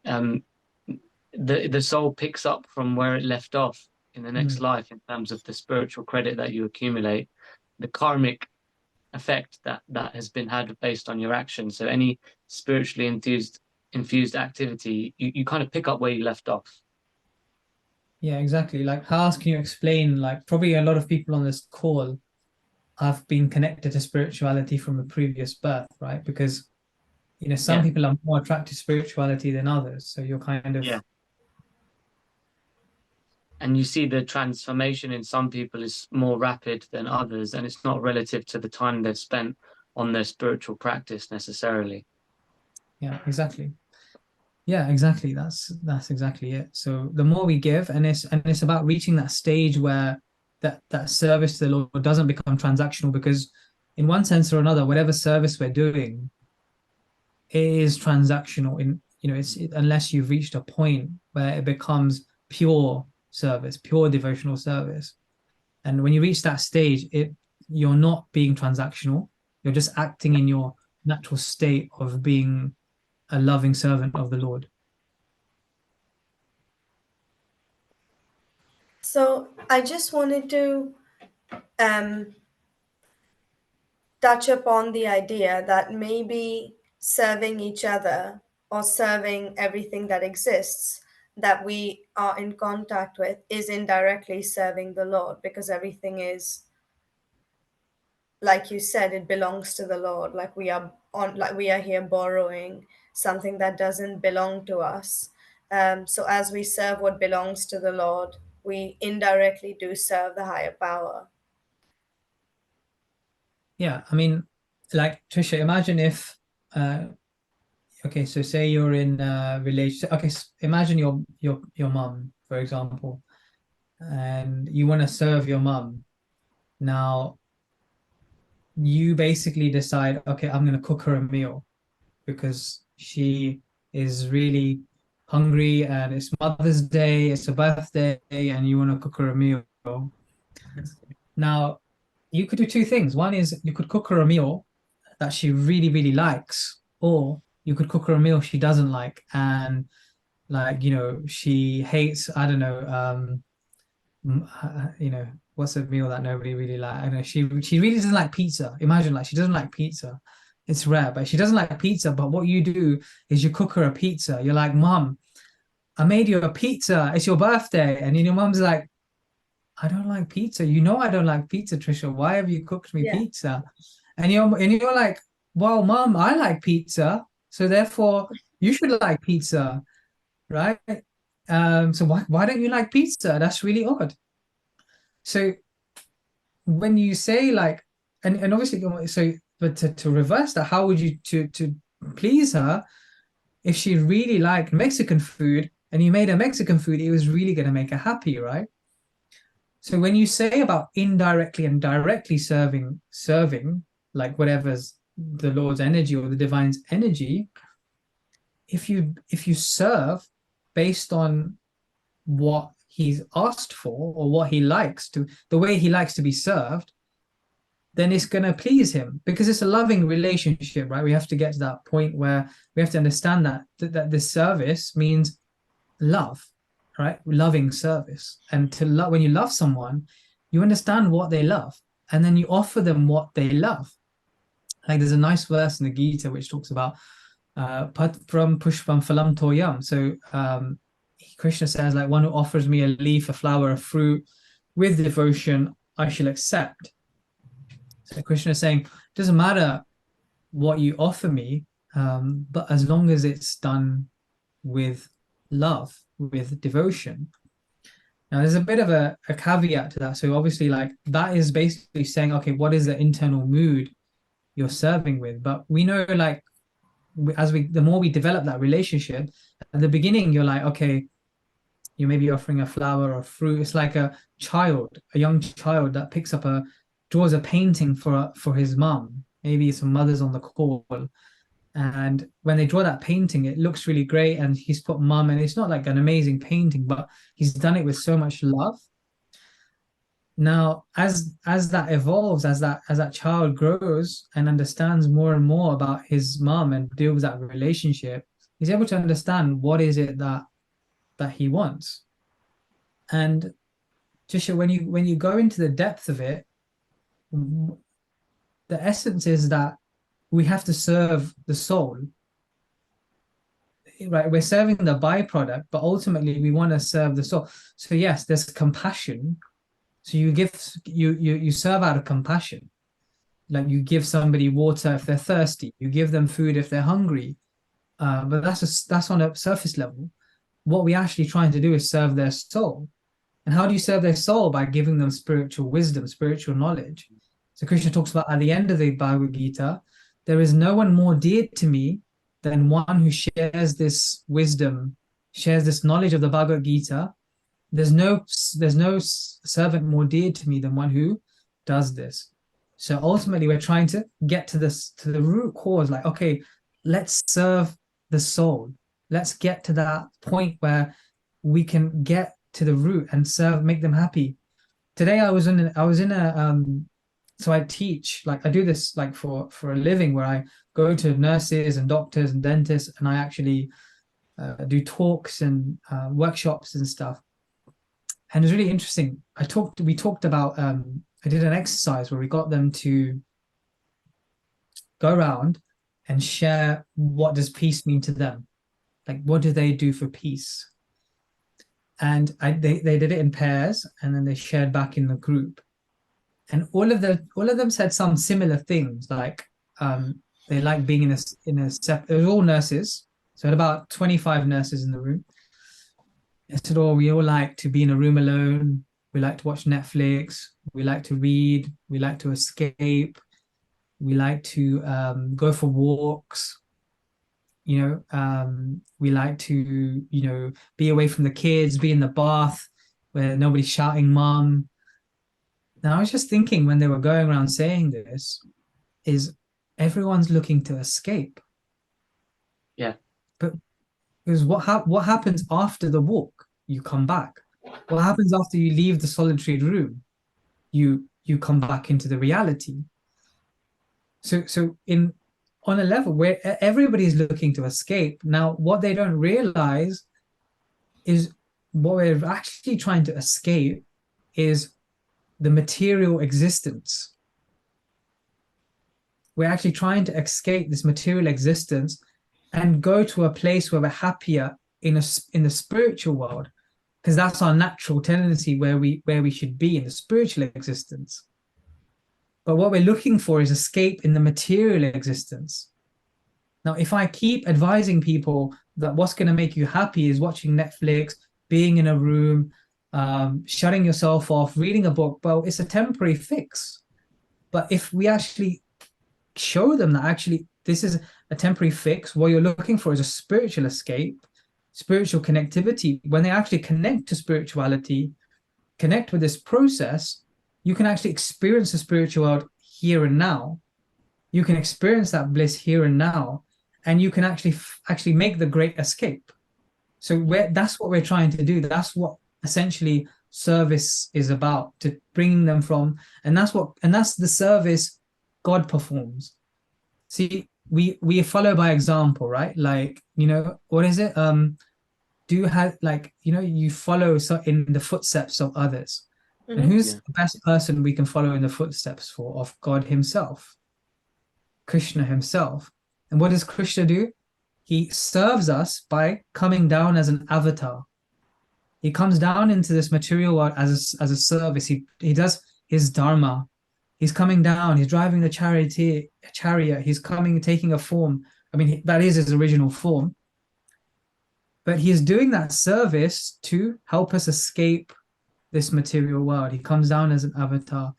the soul picks up from where it left off in the next life in terms of the spiritual credit that you accumulate, the karmic effect that has been had based on your actions. So any spiritually infused activity, you kind of pick up where you left off. Yeah, exactly. Like, how else can you explain? Like, probably a lot of people on this call have been connected to spirituality from a previous birth, right? Because, some people are more attracted to spirituality than others. So you're kind of... Yeah. And you see the transformation in some people is more rapid than others, and it's not relative to the time they've spent on their spiritual practice necessarily. Yeah, exactly. Yeah, exactly. That's exactly it. So the more we give, and it's about reaching that stage where that service to the Lord doesn't become transactional, because in one sense or another, whatever service we're doing is transactional. Unless you've reached a point where it becomes pure service, pure devotional service. And when you reach that stage, you're not being transactional. You're just acting in your natural state of being a loving servant of the Lord. So I just wanted to touch upon the idea that maybe serving each other or serving everything that exists that we are in contact with is indirectly serving the Lord, because everything is, like you said, it belongs to the Lord. Like we are here borrowing something that doesn't belong to us. So as we serve what belongs to the Lord, we indirectly do serve the higher power. Yeah, I mean, like Trisha, imagine if okay, so say you're in a relationship. Okay, imagine your mum, for example, and you want to serve your mum. Now, you basically decide, okay, I'm going to cook her a meal because she is really hungry and it's Mother's Day, it's a birthday, and you want to cook her a meal. Now, you could do two things. One is you could cook her a meal that she really, really likes, or you could cook her a meal she doesn't like, and like, you know, she hates, I don't know, you know, what's a meal that nobody really like? I don't know, she really doesn't like pizza. Imagine, like, she doesn't like pizza. It's rare, but she doesn't like pizza. But what you do is you cook her a pizza. You're like, Mom, I made you a pizza. It's your birthday. And then your mom's like, I don't like pizza. You know I don't like pizza, Trisha. Why have you cooked me Yeah. pizza? And you're like, well, Mom, I like pizza, so therefore you should like pizza, right? So why don't you like pizza? That's really odd. So when you say like, and obviously, so but to reverse that, how would you to please her if she really liked Mexican food and you made her Mexican food, it was really going to make her happy, right? So when you say about indirectly and directly serving, like whatever's the Lord's energy or the divine's energy, if you serve based on what he's asked for or what he likes to, the way he likes to be served, then it's going to please him because it's a loving relationship, right? We have to get to that point where we have to understand that this service means love, right? Loving service. And to love, when you love someone, you understand what they love and then you offer them what they love. Like there's a nice verse in the Gita which talks about patram pushpam phalam toyam. So Krishna says, like, one who offers me a leaf, a flower, a fruit with devotion, I shall accept. So Krishna is saying, it doesn't matter what you offer me, but as long as it's done with love, with devotion. Now, there's a bit of a caveat to that. So obviously, like, that is basically saying, okay, what is the internal mood you're serving with? But we know, like, the more we develop that relationship, at the beginning, you're like, okay, you may be offering a flower or fruit. It's like a young child that draws a painting for his mom. Maybe some mothers on the call. And when they draw that painting, it looks really great. And he's put mom, and it's not like an amazing painting, but he's done it with so much love. Now, as that evolves, as that child grows and understands more and more about his mom and builds that relationship, he's able to understand what is it that he wants. And Jisha, when you go into the depth of it, the essence is that we have to serve the soul, right? We're serving the byproduct, but ultimately we want to serve the soul. So yes, there's compassion. So you serve out of compassion. Like you give somebody water if they're thirsty, you give them food if they're hungry. But that's on a surface level. What we're actually trying to do is serve their soul. And how do you serve their soul? By giving them spiritual wisdom, spiritual knowledge. So Krishna talks about at the end of the Bhagavad-gita, there is no one more dear to me than one who shares this wisdom, shares this knowledge of the Bhagavad-gita. There's no servant more dear to me than one who does this. So ultimately, we're trying to get to the root cause. Like, okay, let's serve the soul. Let's get to that point where we can get to the root and serve, make them happy. Today, I was in a so I teach, like I do this like for a living, where I go to nurses and doctors and dentists, and I actually do talks and workshops and stuff. And it was really interesting. We talked about, I did an exercise where we got them to go around and share what does peace mean to them. Like, what do they do for peace? And they did it in pairs, and then they shared back in the group. And all of them said some similar things, like they like being in a it was all nurses, so I had about 25 nurses in the room. They said, "Oh, we all like to be in a room alone. We like to watch Netflix. We like to read. We like to escape. We like to go for walks. We like to, be away from the kids, be in the bath where nobody's shouting mom." Now, I was just thinking when they were going around saying this, is everyone's looking to escape. Yeah. But because what happens after the walk? You come back. What happens after you leave the solitary room? You come back into the reality. So on a level where everybody is looking to escape. Now, what they don't realize is what we're actually trying to escape is the material existence. We're actually trying to escape this material existence and go to a place where we're happier in the spiritual world, because that's our natural tendency, where we should be in the spiritual existence. But what we're looking for is escape in the material existence. Now, if I keep advising people that what's going to make you happy is watching Netflix, being in a room, shutting yourself off, reading a book, well, it's a temporary fix. But if we actually show them that actually this is a temporary fix, what you're looking for is a spiritual escape, spiritual connectivity, when they actually connect to spirituality, connect with this process, you can actually experience the spiritual world here and now. You can experience that bliss here and now, and you can actually make the great escape. So that's what we're trying to do. That's what essentially service is about, to bring them from, and that's the service God performs. See, we follow by example, right? Like, what is it? You follow in the footsteps of others. And who's the best person we can follow in the footsteps of God himself, Krishna himself. And what does Krishna do? He serves us by coming down as an avatar. He comes down into this material world as a service. He does his dharma. He's coming down. He's driving the chariot. He's coming, taking a form. I mean, that is his original form. But he is doing that service to help us escape this material world. He comes down as an avatar.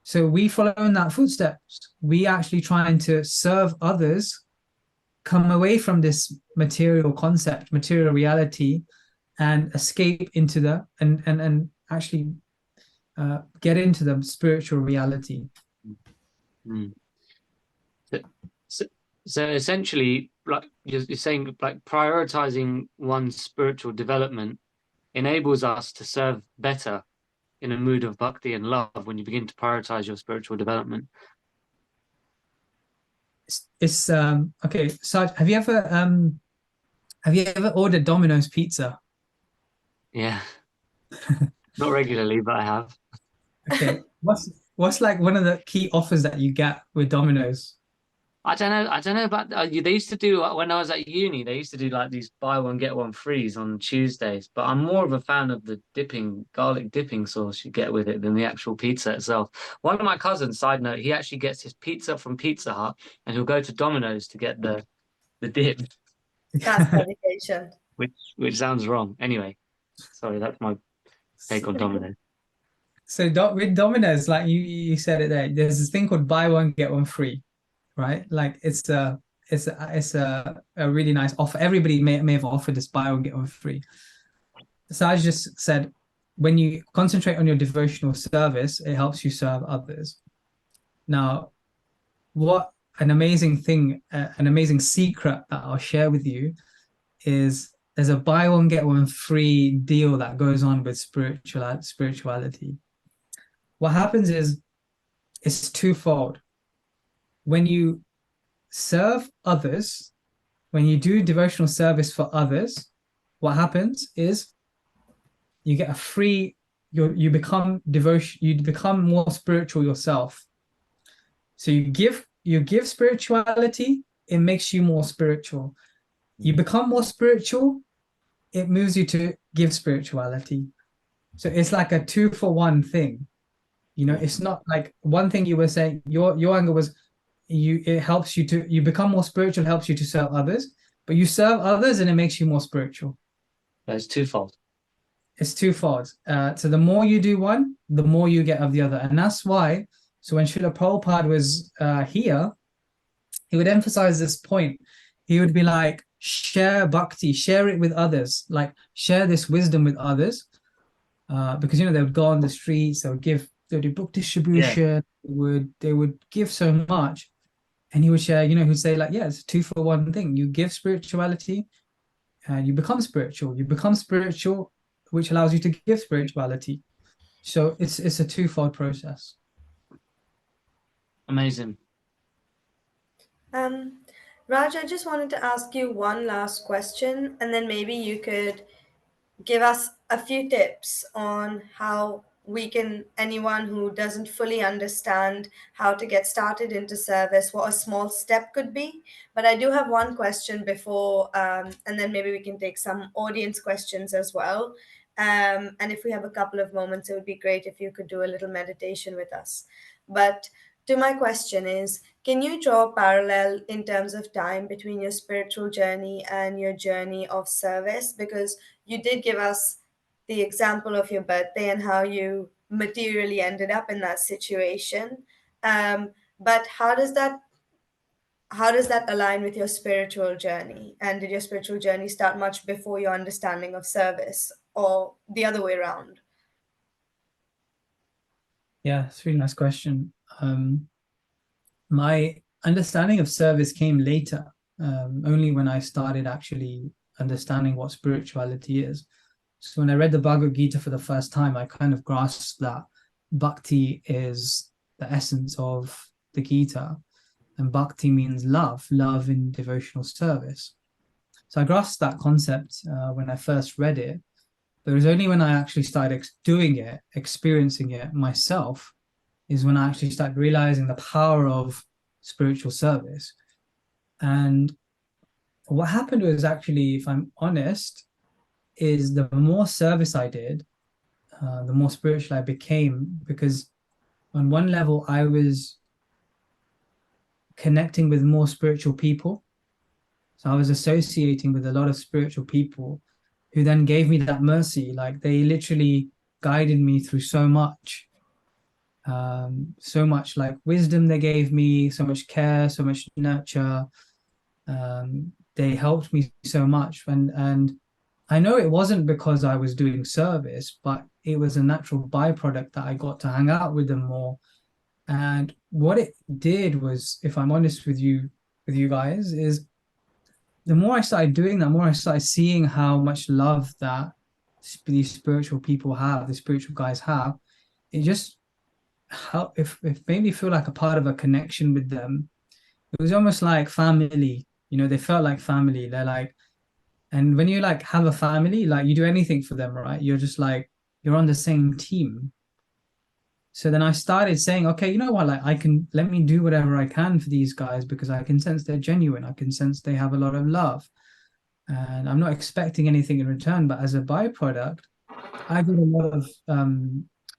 So we follow in that footsteps. We actually trying to serve others, come away from this material concept, material reality, and escape into and actually get into the spiritual reality. Mm. So essentially, like you're saying, like prioritizing one's spiritual development enables us to serve better in a mood of bhakti and love when you begin to prioritize your spiritual development. It's okay. Saj, have you ever ordered Domino's pizza? Yeah. Not regularly, but I have. Okay. What's like one of the key offers that you get with Domino's? I don't know about they used to do, when I was at uni, they used to do like these buy one get one frees on Tuesdays, but I'm more of a fan of the garlic dipping sauce you get with it than the actual pizza itself. One of my cousins, side note, he actually gets his pizza from Pizza Hut and he'll go to Domino's to get the dip. That's dedication. Which sounds wrong. Anyway, sorry, that's my take on Domino's. So with Domino's, like you said it there, there's this thing called buy one get one free, right? Like it's a really nice offer. Everybody may have offered this buy one get one free. So I just said, when you concentrate on your devotional service, it helps you serve others. Now, what an amazing thing, an amazing secret that I'll share with you is there's a buy one get one free deal that goes on with spirituality. What happens is it's twofold. When you serve others, when you do devotional service for others, what happens is you get a free you become devotion, you become more spiritual yourself. So you give spirituality, it makes you more spiritual. You become more spiritual, it moves you to give spirituality. So it's like a 2-for-1 thing. It's not like one thing you were saying, your anger was it helps you to, you become more spiritual, helps you to serve others, but you serve others and it makes you more spiritual. It's twofold. It's twofold. So the more you do one, the more you get of the other. And that's why, so when Srila Prabhupada was here, he would emphasize this point. He would be like, share bhakti, share it with others, like share this wisdom with others. Because they would go on the streets, they would do book distribution, they would give so much. And he would share, he'd say like, yeah, it's a 2-for-1 thing. You give spirituality and you become spiritual. You become spiritual, which allows you to give spirituality. So it's a twofold process. Amazing. Raj, I just wanted to ask you one last question, and then maybe you could give us a few tips on how anyone who doesn't fully understand how to get started into service, what a small step could be. But I do have one question before, and then maybe we can take some audience questions as well. And if we have a couple of moments, it would be great if you could do a little meditation with us. But to my question is, can you draw a parallel in terms of time between your spiritual journey and your journey of service? Because you did give us the example of your birthday and how you materially ended up in that situation. But how does that align with your spiritual journey? And did your spiritual journey start much before your understanding of service, or the other way around? Yeah, it's a really nice question. My understanding of service came later, only when I started actually understanding what spirituality is. So when I read the Bhagavad-gita for the first time, I kind of grasped that bhakti is the essence of the Gita, and bhakti means love in devotional service. So I grasped that concept when I first read it, but it was only when I actually started doing it, experiencing it myself, is when I actually started realizing the power of spiritual service. And what happened was, actually, if I'm honest, is the more service I did, the more spiritual I became, because on one level I was connecting with more spiritual people. So I was associating with a lot of spiritual people who then gave me that mercy. Like, they literally guided me through so much like wisdom they gave me, so much care, so much nurture. They helped me so much, and I know it wasn't because I was doing service, but it was a natural byproduct that I got to hang out with them more. And what it did was, if I'm honest with you guys, is the more I started doing that, the more I started seeing how much love that these spiritual people have, the spiritual guys have. It just it made me feel like a part of a connection with them. It was almost like family. They felt like family. They're like, and when you like have a family, like, you do anything for them, right? You're just like, you're on the same team. So then I started saying, okay, you know what, like, let me do whatever I can for these guys, because I can sense they're genuine. I can sense they have a lot of love, and I'm not expecting anything in return. But as a byproduct, I got a lot of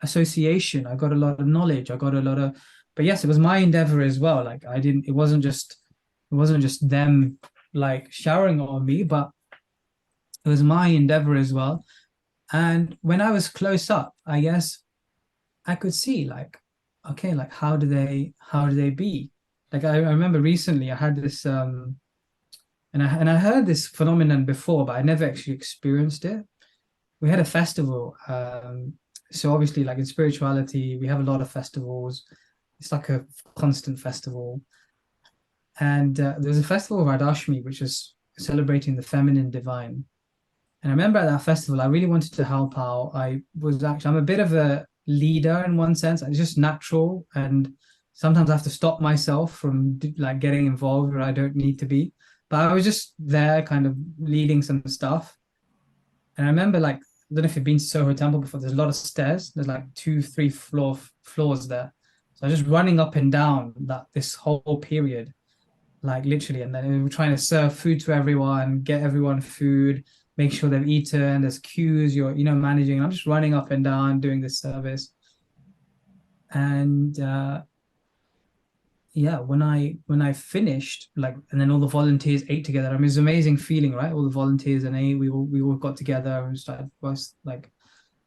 association. I got a lot of knowledge. I got a lot of, but yes, it was my endeavor as well. Like, it wasn't just them like showering on me, but it was my endeavor as well. And when I was close up, I guess I could see, like, okay, like, how do they be? Like, I remember recently I had this and I heard this phenomenon before, but I never actually experienced it. We had a festival. So obviously, like in spirituality, we have a lot of festivals. It's like a constant festival. And there was a festival of Radhashmi, which is celebrating the feminine divine. And I remember at that festival, I really wanted to help out. I'm a bit of a leader in one sense. It's just natural, and sometimes I have to stop myself from like getting involved where I don't need to be. But I was just there, kind of leading some stuff. And I remember, like, I don't know if you've been to Soho Temple before. There's a lot of stairs. There's like 2, 3 floors there. So I was just running up and down this whole period, like literally. And then we were trying to serve food to everyone, get everyone food, make sure they've eaten. There's queues. You're managing. I'm just running up and down doing this service. And yeah, when I finished, like, and then all the volunteers ate together. I mean, it's an amazing feeling, right? All the volunteers and ate. We all got together and started, was like,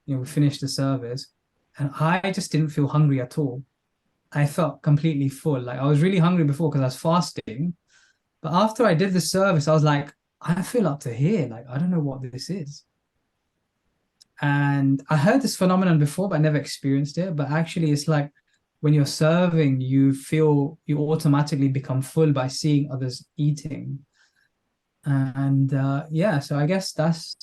we finished the service, and I just didn't feel hungry at all. I felt completely full. Like I was really hungry before because I was fasting, but after I did the service, I was like, I feel up to here. Like I don't know what this is. And I heard this phenomenon before, but I never experienced it. But actually, it's like when you're serving, you automatically become full by seeing others eating. And yeah, so I guess that's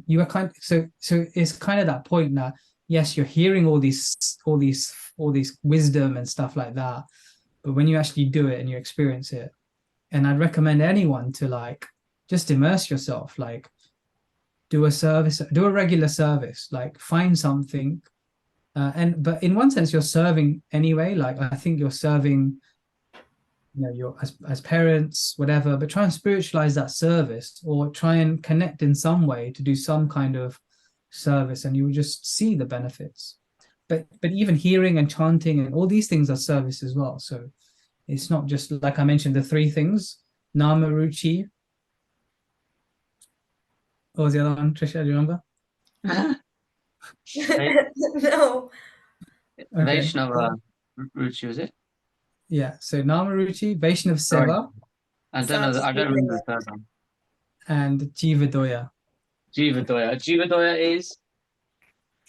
you are so it's kind of that point that yes, you're hearing all these wisdom and stuff like that, but when you actually do it and you experience it, and I'd recommend anyone to like just immerse yourself, like do a regular service, like find something, but in one sense you're serving anyway. Like I think you're serving, you're as parents, whatever, but try and spiritualize that service or try and connect in some way to do some kind of service, and you will just see the benefits. But even hearing and chanting and all these things are service as well. So it's not just like I mentioned the three things: Nama, Ruchi. What was the other one, Trisha? Do you remember? No. Okay. Vaishnava Ruchi, was it? Yeah. So Nama, Ruchi, Vaishnav Seva, I don't know. I don't remember the third one. and Jiva Doya. Jiva Doya. Jiva Doya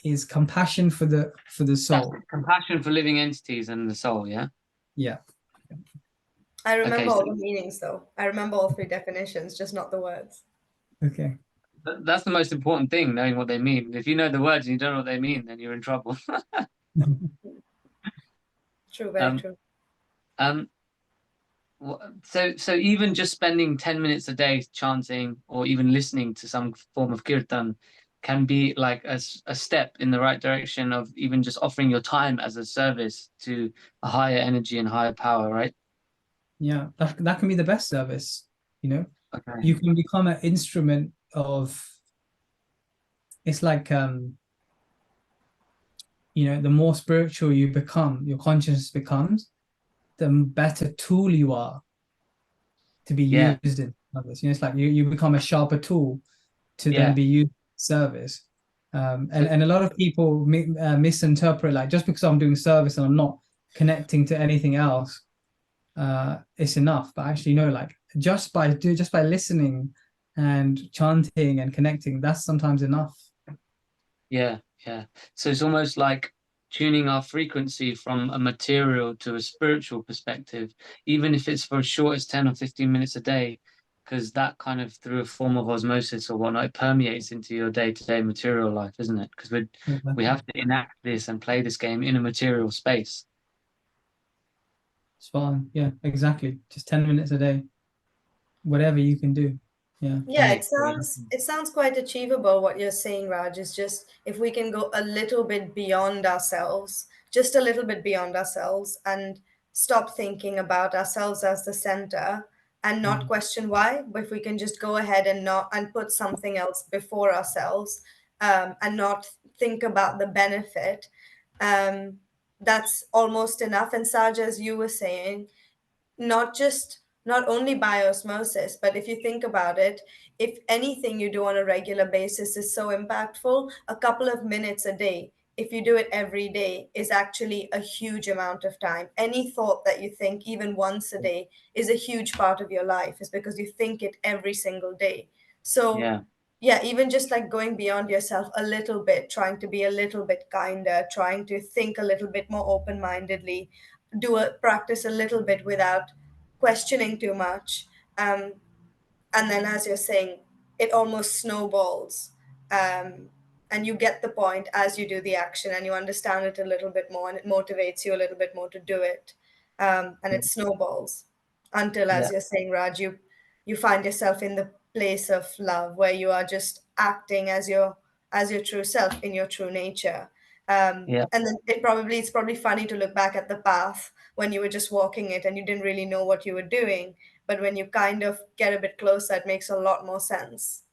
is compassion for the soul. Compassion for living entities and the soul. Yeah. Yeah. I remember Okay, all the meanings though. I remember all three definitions, just not the words. Okay. That's the most important thing, knowing what they mean. If you know the words and you don't know what they mean, then you're in trouble. True, very true. So even just spending 10 minutes a day chanting or even listening to some form of kirtan can be like a step in the right direction of even just offering your time as a service to a higher energy and higher power, right? Yeah, that can be the best service, Okay. You can become an instrument of, it's like the more spiritual you become, your consciousness becomes, the better tool you are to be used in others. It's like you become a sharper tool to then be used in service. And a lot of people misinterpret, like, just because I'm doing service and I'm not connecting to anything else, it's enough. But actually, no, like just by listening and chanting and connecting, that's sometimes enough. Yeah. So it's almost like tuning our frequency from a material to a spiritual perspective, even if it's for as short as 10 or 15 minutes a day, because that kind of, through a form of osmosis or whatnot, it permeates into your day-to-day material life, isn't it? Because we have to enact this and play this game in a material space. It's fine. Yeah, exactly. Just 10 minutes a day, whatever you can do. Yeah, it sounds quite achievable. What you're saying, Raj, is just if we can go a little bit beyond ourselves, just a little bit beyond ourselves, and stop thinking about ourselves as the center and not question why. But if we can just go ahead and put something else before ourselves, and not think about the benefit, that's almost enough. And Saj, as you were saying, not only by osmosis, but if you think about it, if anything you do on a regular basis is so impactful, a couple of minutes a day, if you do it every day, is actually a huge amount of time. Any thought that you think even once a day is a huge part of your life, is because you think it every single day. So yeah, even just like going beyond yourself a little bit, trying to be a little bit kinder, trying to think a little bit more open-mindedly, practice a little bit without questioning too much, and then, as you're saying, it almost snowballs, and you get the point as you do the action, and you understand it a little bit more, and it motivates you a little bit more to do it, and it snowballs until, as you're saying, Raj, you find yourself in the place of love where you are just acting as your as your true self in your true nature. Yeah. And then it's probably funny to look back at the path when you were just walking it and you didn't really know what you were doing. But when you kind of get a bit closer, it makes a lot more sense.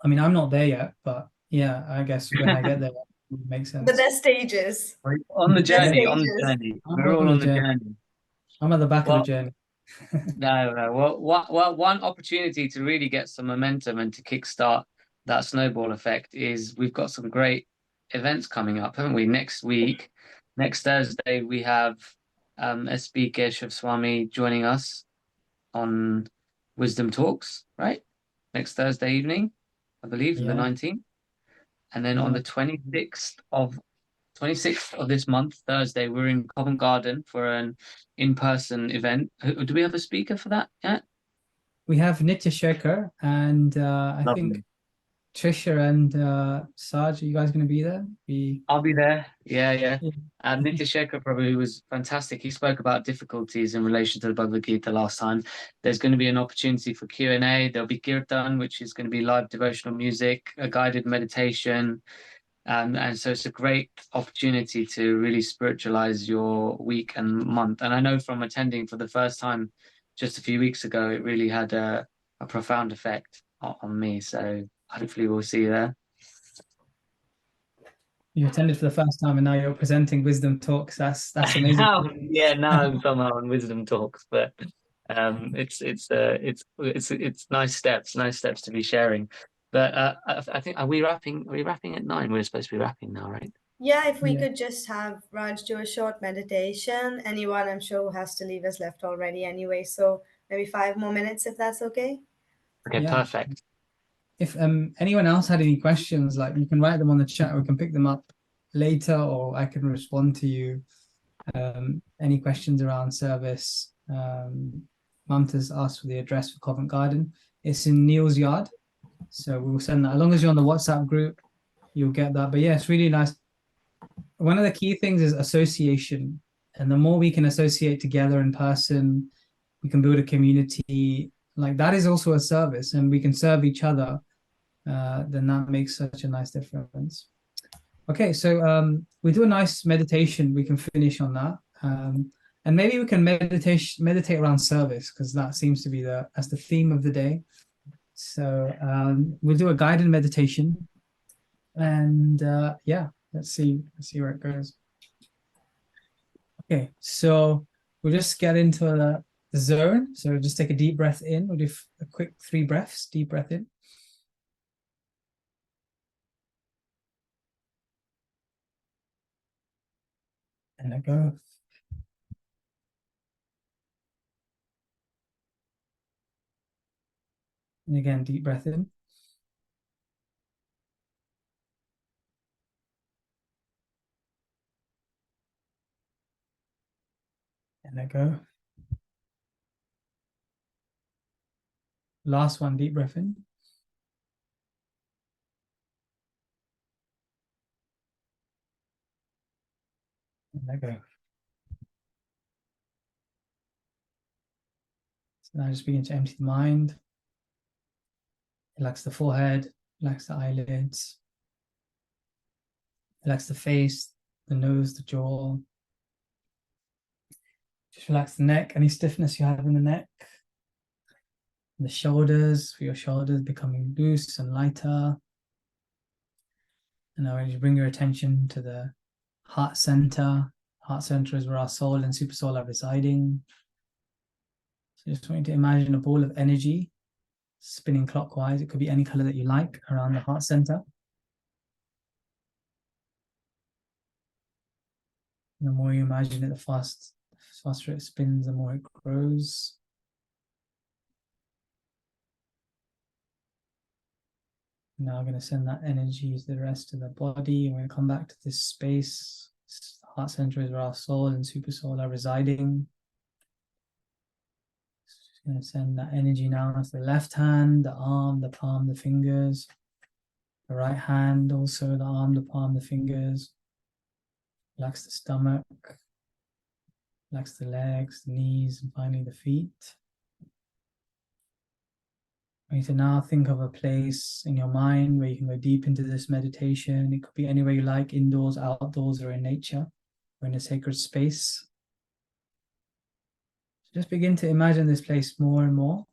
I mean, I'm not there yet, but yeah, I guess when I get there, it makes But sense. there's stages. On the There's journey, on the stages. journey. I'm We're all on on the the journey. journey. I'm at the back of the Well, journey. no. One opportunity to really get some momentum and to kickstart that snowball effect is we've got some great events coming up, haven't we? Next week, next Thursday, we have SB Keshav Swami joining us on Wisdom Talks, right? Next Thursday evening, I believe, the Yeah. 19th. And then on Yeah. the 26th of this month, Thursday, we're in Covent Garden for an in-person event. Do we have a speaker for that yet? We have Nitya Shekhar and I think Lovely. Trisha and Saj. Are you guys going to be there? I'll be there. Yeah. Yeah. Nitya Shekhar probably was fantastic. He spoke about difficulties in relation to the Bhagavad-gita last time. There's going to be an opportunity for Q&A. There'll be kirtan, which is going to be live devotional music, a guided meditation. And so it's a great opportunity to really spiritualize your week and month. And I know from attending for the first time just a few weeks ago, it really had a profound effect on me. So hopefully we'll see you there. You attended for the first time and now you're presenting wisdom talks. That's amazing. Now I'm somehow on Wisdom Talks, but it's nice steps to be sharing. But I think are we wrapping at 9? We're supposed to be wrapping now, right? Yeah, if we Yeah. could just have Raj do a short meditation. Anyone I'm sure who has to leave has left already anyway. So maybe 5 more minutes if that's okay. Okay, Yeah. perfect. If anyone else had any questions, like you can write them on the chat, we can pick them up later, or I can respond to you. Any questions around service? Mamta's asked for the address for Covent Garden. It's in Neil's Yard, so we'll send that. As long as you're on the WhatsApp group, you'll get that. But yeah, it's really nice. One of the key things is association, and the more we can associate together in person, we can build a community. Like that is also a service, and we can serve each other. Then that makes such a nice difference. Okay, so we do a nice meditation. We can finish on that, and maybe we can meditate around service because that seems to be that's the theme of the day. So we'll do a guided meditation, and yeah, let's see where it goes. Okay, so we'll just get into the zone. So just take a deep breath in. We'll do a quick 3 breaths. Deep breath in. And let go. And again, deep breath in. And let go. Last one, deep breath in. And let go. So now just begin to empty the mind. Relax the forehead, relax the eyelids. Relax the face, the nose, the jaw. Just relax the neck, any stiffness you have in the neck. The shoulders, for your shoulders becoming loose and lighter. And now you bring your attention to the heart center. Heart center is where our soul and super soul are residing. So just want you to imagine a ball of energy spinning clockwise. It could be any color that you like around the heart center. And the more you imagine it, the faster it spins, the more it grows. Now I'm going to send that energy to the rest of the body. I'm going to come back to this space. This heart center is where our soul and super soul are residing. Just going to send that energy now to the left hand, the arm, the palm, the fingers. The right hand, also the arm, the palm, the fingers. Relax the stomach. Relax the legs, the knees, and finally the feet. I want you to now think of a place in your mind where you can go deep into this meditation. It could be anywhere you like, indoors, outdoors, or in nature, or in a sacred space. So just begin to imagine this place more and more.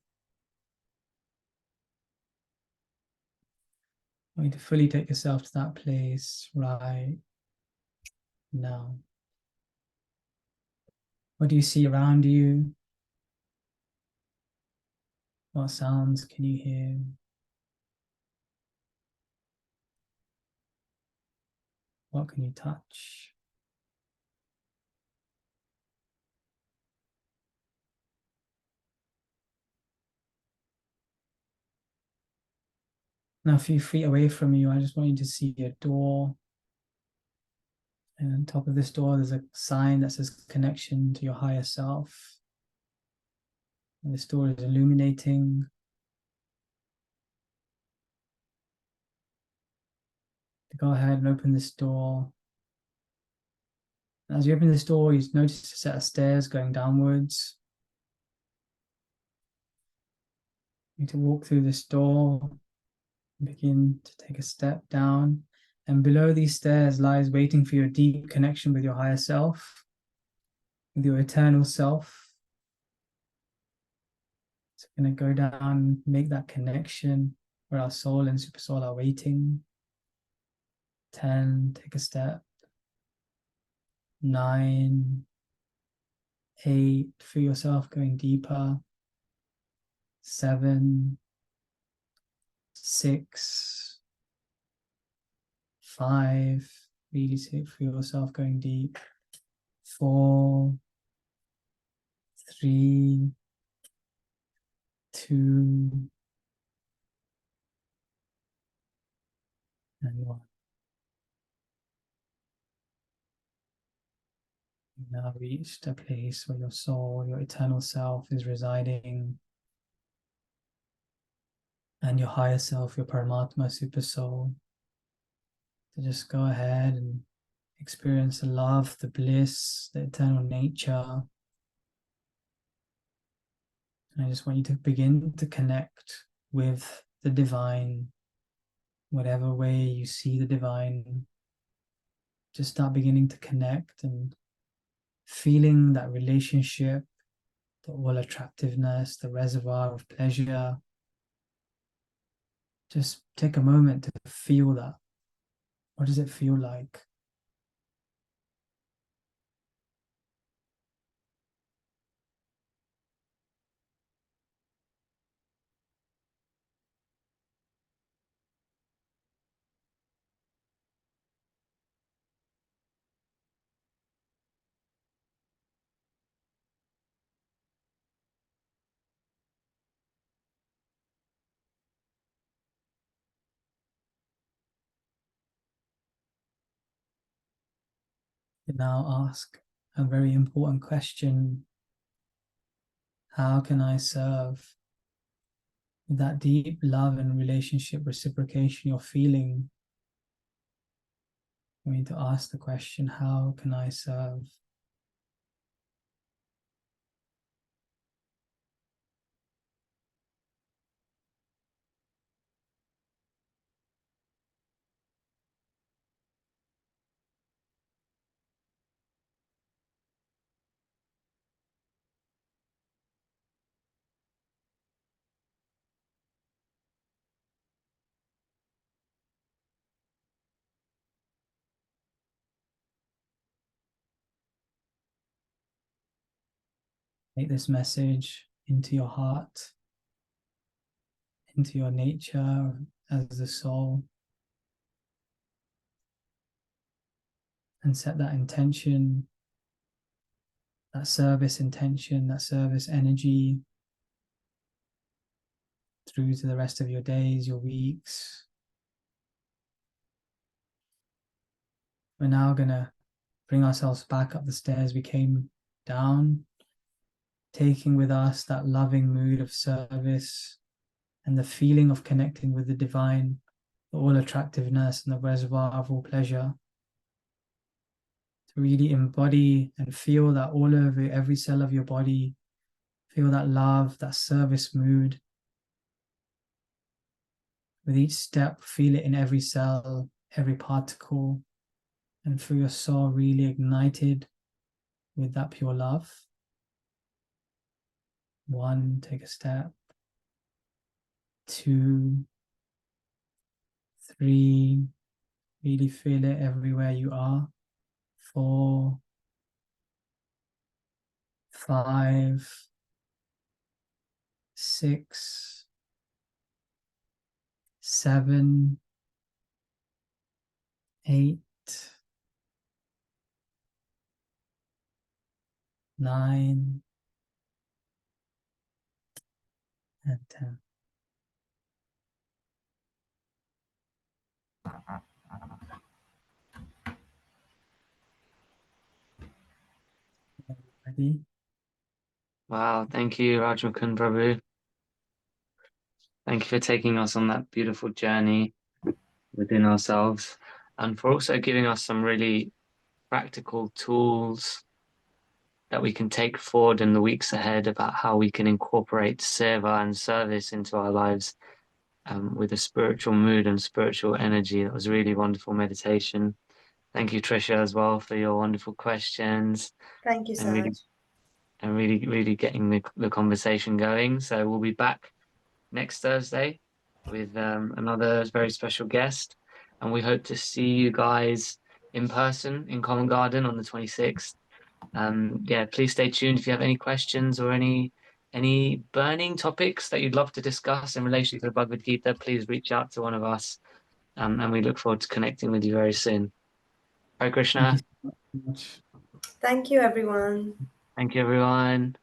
I want you to fully take yourself to that place right now. What do you see around you? What sounds can you hear? What can you touch? Now, a few feet away from you, I just want you to see a door. And on top of this door, there's a sign that says connection to your higher self. And this door is illuminating. Go ahead and open this door. As you open this door, you notice a set of stairs going downwards. You need to walk through this door, begin to take a step down. And below these stairs lies waiting for your deep connection with your higher self, with your eternal self. So we're going to go down, make that connection where our soul and super soul are waiting. 10, take a step. 9, 8, feel yourself going deeper. 7, 6, 5, really feel yourself going deep. 4, 3, 2, and 1. You've now reached a place where your soul, your eternal self, is residing, and your higher self, your Paramatma super soul. So just go ahead and experience the love, the bliss, the eternal nature. And I just want you to begin to connect with the divine, whatever way you see the divine. Just start beginning to connect and feeling that relationship, the all attractiveness, the reservoir of pleasure. Just take a moment to feel that. What does it feel like? You now ask a very important question. How can I serve? With that deep love and relationship reciprocation you're feeling, you need to ask the question, how can I serve? Take this message into your heart, into your nature as the soul, and set that intention, that service intention, that service energy through to the rest of your days, your weeks. We're now going to bring ourselves back up the stairs we came down, taking with us that loving mood of service and the feeling of connecting with the divine, the all attractiveness and the reservoir of all pleasure. To really embody and feel that all over every cell of your body, feel that love, that service mood. With each step, feel it in every cell, every particle, and feel your soul really ignited with that pure love. 1, take a step. 2, 3, really feel it everywhere you are. 4, 5, 6, 7, 8, 9, and 10. Ready? Wow, thank you, Rajmakun Prabhu. Thank you for taking us on that beautiful journey within ourselves, and for also giving us some really practical tools that we can take forward in the weeks ahead about how we can incorporate seva and service into our lives with a spiritual mood and spiritual energy. That was really wonderful meditation. Thank you, Trisha, as well, for your wonderful questions Thank you, and Saj. really getting the conversation going. So we'll be back next Thursday with another very special guest, and we hope to see you guys in person in Common Garden on the 26th. Yeah, please stay tuned if you have any questions or any burning topics that you'd love to discuss in relation to the Bhagavad-gita. Please reach out to one of us, and we look forward to connecting with you very soon. Hare Thank you Krishna. so much. Thank you, everyone. Thank you, everyone.